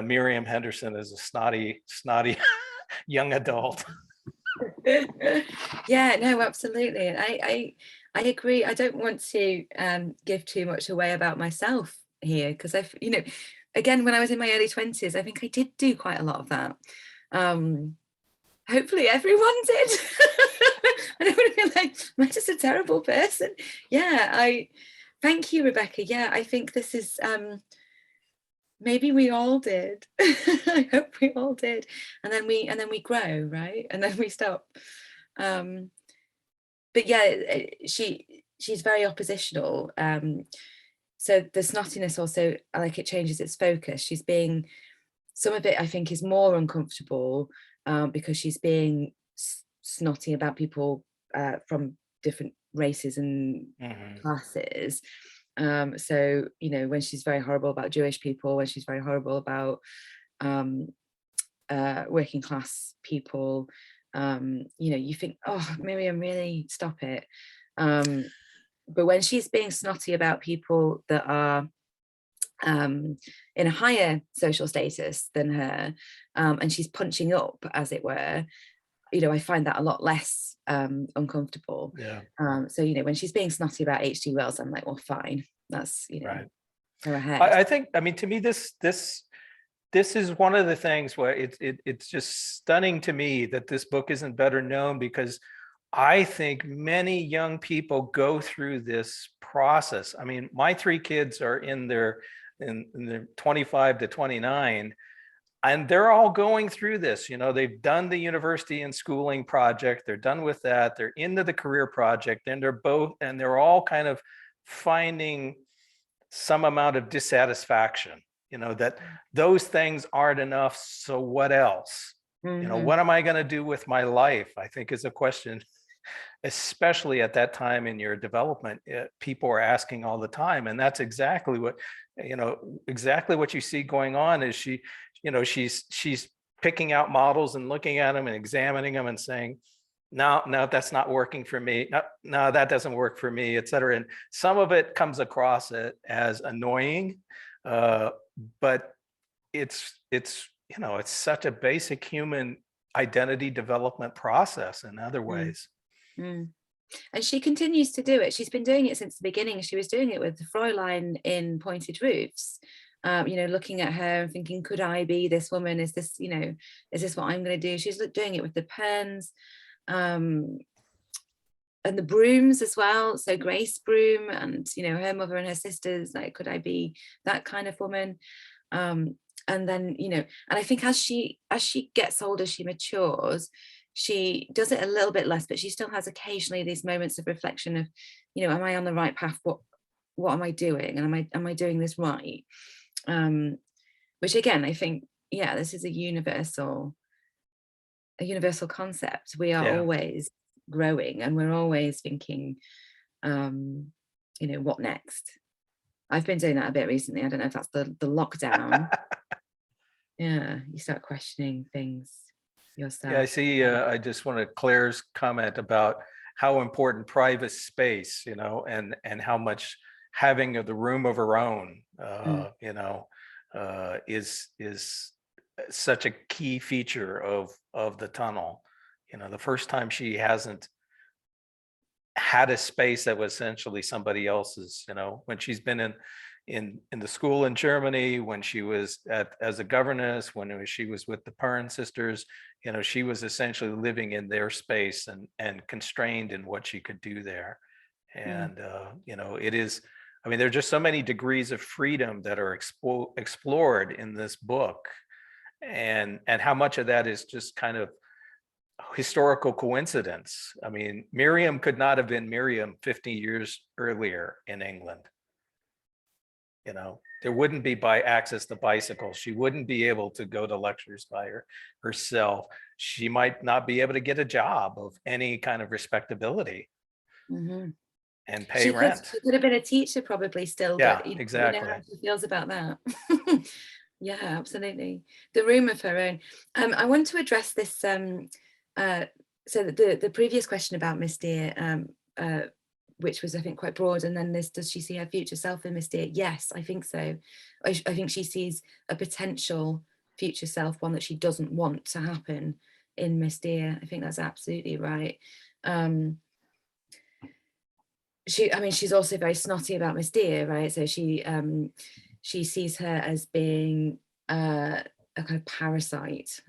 Miriam Henderson as a snotty young adult. Yeah, no, absolutely. And I agree. I don't want to give too much away about myself here, because I've, you know, again, when I was in my early 20s, I think I did do quite a lot of that. Hopefully everyone did. I don't want to feel like I'm just a terrible person. Yeah, Thank you, Rebecca. Yeah, I think this is, maybe we all did. I hope we all did. And then we grow, right? And then we stop. But yeah, she's very oppositional. So the snottiness also, like, it changes its focus. She's being, some of it I think is more uncomfortable because she's being snotty about people from different races and classes. So, you know, when she's very horrible about Jewish people, when she's very horrible about working class people, you know, you think, oh, Miriam, really stop it. But when she's being snotty about people that are in a higher social status than her, and she's punching up, as it were, you know, I find that a lot less uncomfortable. Yeah. So, you know, when she's being snotty about H.G. Wells, I'm like, well, fine, that's, you know, Right. go ahead. I think, I mean, to me, this is one of the things where it's just stunning to me that this book isn't better known, because I think many young people go through this process. I mean, my 3 kids are in their 25 to 29, and they're all going through this. You know, they've done the university and schooling project, they're done with that, they're into the career project, and they're all kind of finding some amount of dissatisfaction, you know, that those things aren't enough, so what else? You know, what am I going to do with my life, I think, is a question, especially at that time in your development, people are asking all the time. And that's exactly what, you know, exactly what you see going on is she's picking out models and looking at them and examining them and saying, no, that's not working for me. No, that doesn't work for me, et cetera. And some of it comes across as annoying, but it's, you know, it's such a basic human identity development process in other ways. And she continues to do it. She's been doing it since the beginning. She was doing it with the Fräulein in Pointed Roofs, you know, looking at her and thinking, could I be this woman? Is this, you know, is this what I'm going to do? She's doing it with the pens and the brooms as well. So Grace Broom and, you know, her mother and her sisters, like, could I be that kind of woman? And then, you know, and I think as she gets older, she matures, she does it a little bit less, but she still has occasionally these moments of reflection of, you know, am I on the right path? What am I doing? And am I doing this right? Which again, I think, yeah, this is a universal concept. We are always growing, and we're always thinking, you know, what next? I've been doing that a bit recently. I don't know if that's the lockdown. Yeah, you start questioning things yourself. Yeah, I see. I just wanted Claire's comment about how important private space, you know, and how much having the room of her own, you know, is such a key feature of the tunnel. You know, the first time she hasn't had a space that was essentially somebody else's, you know, when she's been in the school in Germany, when she was as a governess, when she was with the Perrin sisters, you know, she was essentially living in their space and constrained in what she could do there. And, you know, it is, I mean, there are just so many degrees of freedom that are explored in this book. And how much of that is just kind of historical coincidence. I mean, Miriam could not have been Miriam 50 years earlier in England. You know, there wouldn't be access to bicycles. She wouldn't be able to go to lectures by herself. She might not be able to get a job of any kind of respectability and pay rent. She could have been a teacher probably still, Yeah, but exactly. You know how she feels about that. Yeah, absolutely. The room of her own. I want to address this. So the previous question about Miss Dear, which was, I think, quite broad, and then this, does she see her future self in Miss Dear? Yes, I think so. I think she sees a potential future self, one that she doesn't want to happen in Miss Dear. I think that's absolutely right. She's also very snotty about Miss Dear, right? So she sees her as being a kind of parasite.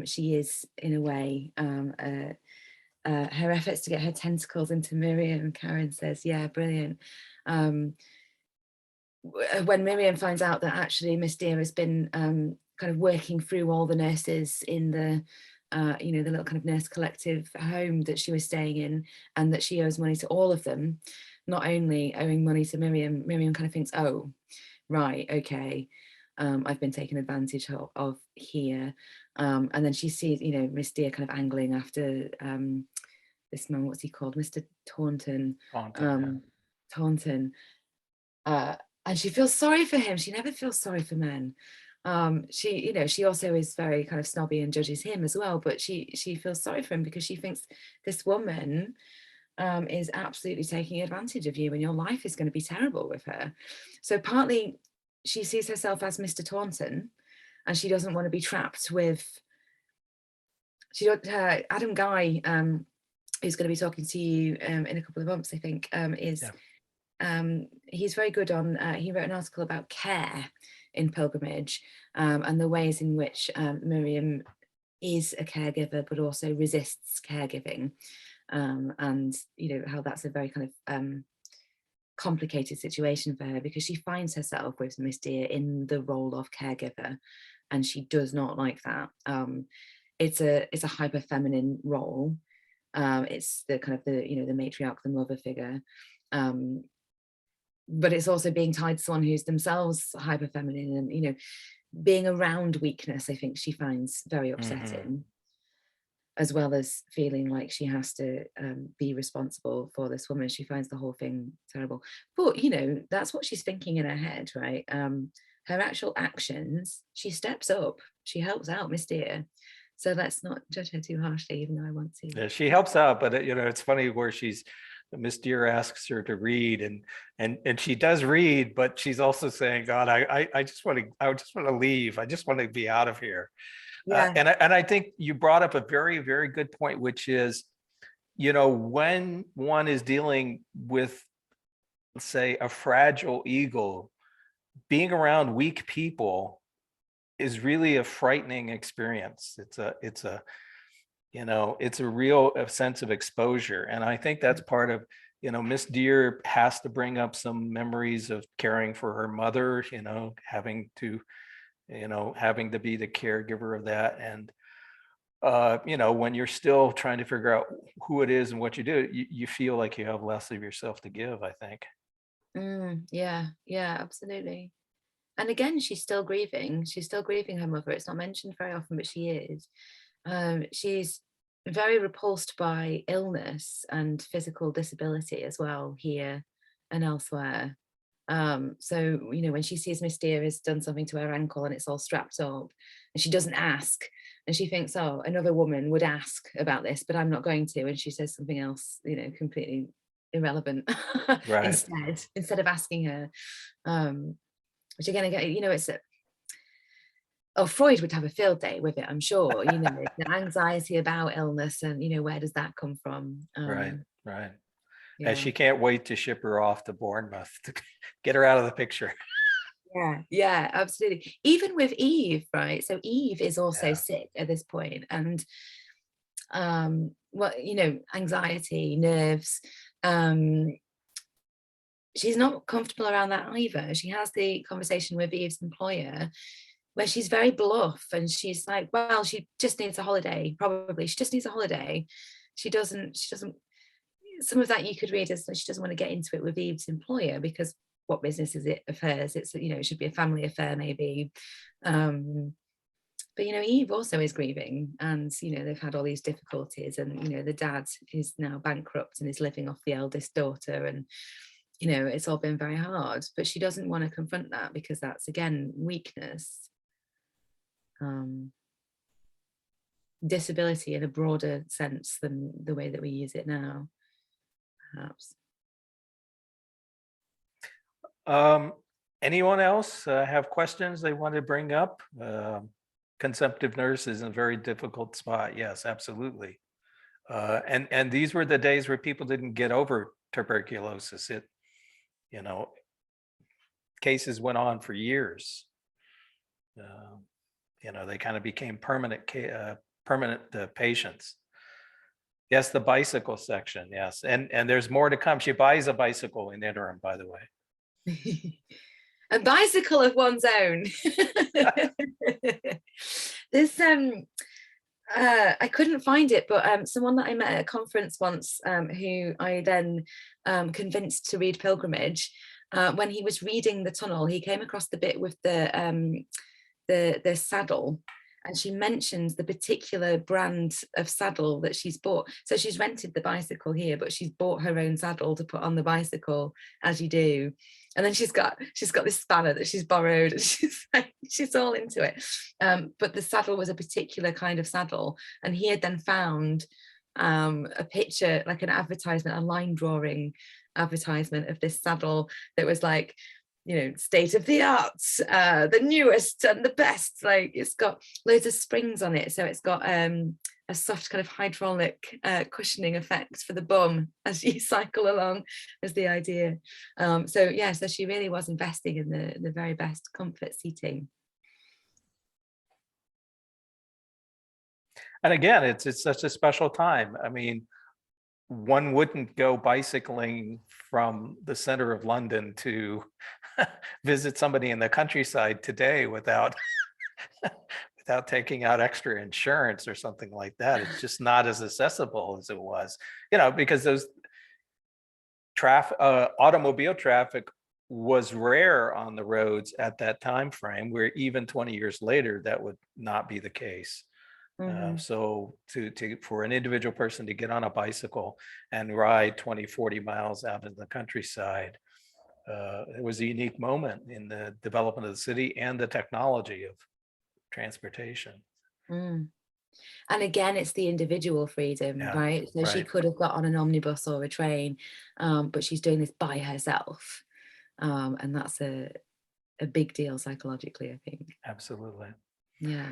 She is, in a way, her efforts to get her tentacles into Miriam, Karen says, yeah, brilliant. when Miriam finds out that actually Miss Dear has been kind of working through all the nurses in the the little kind of nurse collective home that she was staying in, and that she owes money to all of them, not only owing money to Miriam, Miriam kind of thinks, oh, right, okay, I've been taken advantage of here. And then she sees, Miss Dear kind of angling after this man, what's he called? Mr. Taunton. Taunton. And she feels sorry for him. She never feels sorry for men. She also is very kind of snobby and judges him as well, but she feels sorry for him because she thinks this woman is absolutely taking advantage of you and your life is going to be terrible with her. So partly she sees herself as Mr. Taunton, and she doesn't want to be trapped with Adam Guy, who's going to be talking to you in a couple of months, I think, he's very good on, he wrote an article about care in pilgrimage, and the ways in which Miriam is a caregiver but also resists caregiving, and how that's a very kind of complicated situation for her, because she finds herself with Miss Dear in the role of caregiver, and she does not like that. It's a hyper feminine role. It's the kind of the matriarch, the mother figure, but it's also being tied to someone who's themselves hyper feminine, and being around weakness, I think she finds very upsetting, as well as feeling like she has to be responsible for this woman. She finds the whole thing terrible, but that's what she's thinking in her head, right? Her actual actions, she steps up, she helps out Miss Dear. So let's not judge her too harshly, even though I want to. Yeah, she helps out, but it's funny where Miss Dear asks her to read, and she does read, but she's also saying, God, I just want to leave. I just want to be out of here. Yeah. And I think you brought up a very, very good point, which is, when one is dealing with, let's say, a fragile ego, being around weak people is really a frightening experience. It's a real sense of exposure. And I think that's part of, Miss Dear has to bring up some memories of caring for her mother, having to be the caregiver of that. And, when you're still trying to figure out who it is and what you do, you feel like you have less of yourself to give, I think. Yeah, absolutely. And again, she's still grieving her mother. It's not mentioned very often, but she is. She's very repulsed by illness and physical disability as well, here and elsewhere. So when she sees Miss Dear has done something to her ankle and it's all strapped up, and she doesn't ask, and she thinks, oh, another woman would ask about this, but I'm not going to, and she says something else, completely irrelevant, Right. instead of asking her, which again, it's Freud would have a field day with it, I'm sure. The anxiety about illness, and where does that come from? Right. Yeah. And she can't wait to ship her off to Bournemouth to get her out of the picture. Yeah, absolutely. Even with Eve, right? So Eve is also sick at this point, and anxiety, nerves. She's not comfortable around that either. She has the conversation with Eve's employer where she's very bluff, and she's like, well, she just needs a holiday. Probably she just needs a holiday. She doesn't, some of that you could read as she doesn't want to get into it with Eve's employer, because what business is it of hers? It's, it should be a family affair maybe. But Eve also is grieving, and they've had all these difficulties, and the dad is now bankrupt and is living off the eldest daughter, and it's all been very hard, but she doesn't want to confront that because that's again weakness. Disability in a broader sense than the way that we use it now, perhaps. Anyone else have questions they want to bring up? Consumptive nurse is in a very difficult spot. Yes, absolutely. And these were the days where people didn't get over tuberculosis. Cases went on for years. They kind of became permanent patients. Yes, the bicycle section. Yes, and there's more to come. She buys a bicycle in the interim, by the way. A bicycle of one's own. This I couldn't find it, but someone that I met at a conference once, who I then convinced to read Pilgrimage, when he was reading the tunnel, he came across the bit with the saddle, and she mentions the particular brand of saddle that she's bought. So she's rented the bicycle here, but she's bought her own saddle to put on the bicycle, as you do. And then she's got this spanner that she's borrowed, and she's all into it. But the saddle was a particular kind of saddle, and he had then found a picture, like an advertisement, a line drawing advertisement of this saddle that was like, you know, state of the art, the newest and the best. Like, it's got loads of springs on it, so it's got a soft kind of hydraulic cushioning effect for the bum as you cycle along, is the idea. So yeah, so she really was investing in the very best comfort seating. And again, it's such a special time. I mean, one wouldn't go bicycling from the center of London to visit somebody in the countryside today without without taking out extra insurance or something like that. It's just not as accessible as it was, you know, because those automobile traffic was rare on the roads at that time frame, where even 20 years later that would not be the case. So for an individual person to get on a bicycle and ride 20, 40 miles out in the countryside, it was a unique moment in the development of the city and the technology of transportation. And again, it's the individual freedom, right? So she could have got on an omnibus or a train, but she's doing this by herself. And that's a big deal psychologically, I think. Absolutely. Yeah.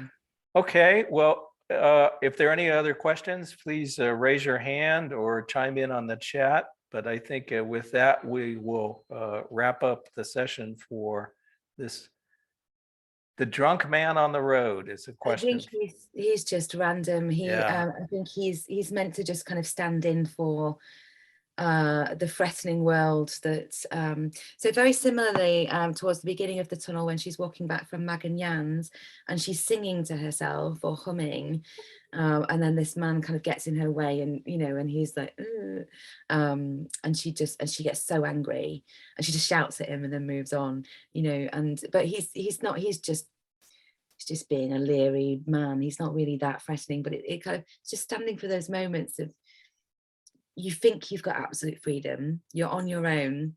Okay, well, if there are any other questions, please raise your hand or chime in on the chat. But I think with that, we will wrap up the session for this. The drunk man on the road is a question. I think he's just random. I think he's meant to just kind of stand in for the threatening world that so very similarly towards the beginning of the tunnel, when she's walking back from Magagnans and she's singing to herself or humming, and then this man kind of gets in her way, and you know, and he's like and she gets so angry and she just shouts at him and then moves on, you know. But he's just being a leery man. He's not really that threatening, but it kind of just standing for those moments of, you think you've got absolute freedom, you're on your own,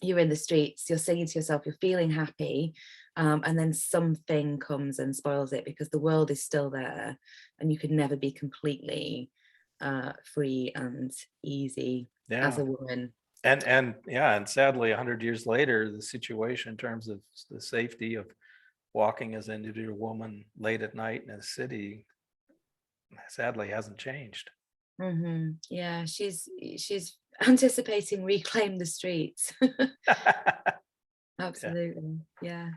you're in the streets, you're singing to yourself, you're feeling happy, and then something comes and spoils it, because the world is still there and you could never be completely free and easy as a woman. And sadly 100 years later, the situation in terms of the safety of walking as an individual woman late at night in a city sadly hasn't changed. Yeah, she's anticipating Reclaim the Streets. Absolutely. Yeah,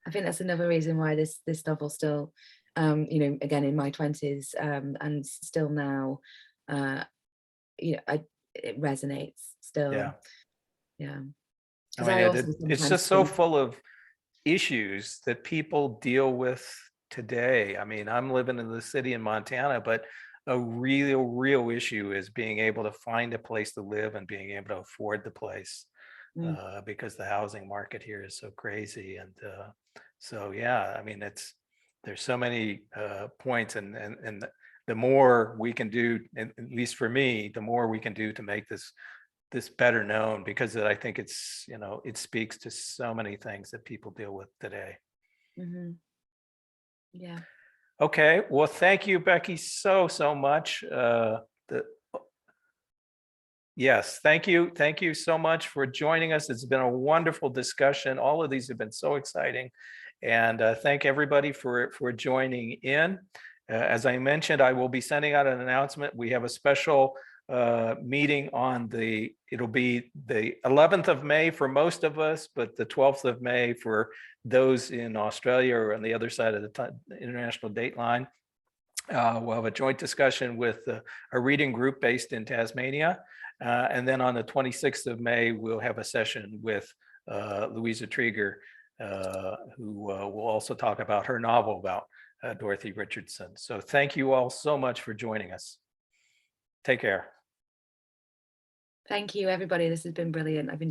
I think that's another reason why this novel still, you know, again in my 20s, and still now, you know, it resonates still. Yeah. I mean, it's just so full of issues that people deal with today. I mean, I'm living in the city in Montana, but a real issue is being able to find a place to live and being able to afford the place, because the housing market here is so crazy. And so, yeah, I mean, there's so many points, and the more we can do, at least for me, the more we can do to make this better known, because I think it's, you know, it speaks to so many things that people deal with today. Yeah. Okay, well, thank you, Becky, so much. Yes, thank you so much for joining us. It's been a wonderful discussion. All of these have been so exciting, and thank everybody for joining in. As I mentioned, I will be sending out an announcement. We have a special meeting on it'll be the 11th of May for most of us, but the 12th of May for those in Australia or on the other side of the international date line. We'll have a joint discussion with a reading group based in Tasmania. And then on the 26th of May, we'll have a session with Louisa Trieger, who will also talk about her novel about Dorothy Richardson. So thank you all so much for joining us. Take care. Thank you, everybody. This has been brilliant. I've enjoyed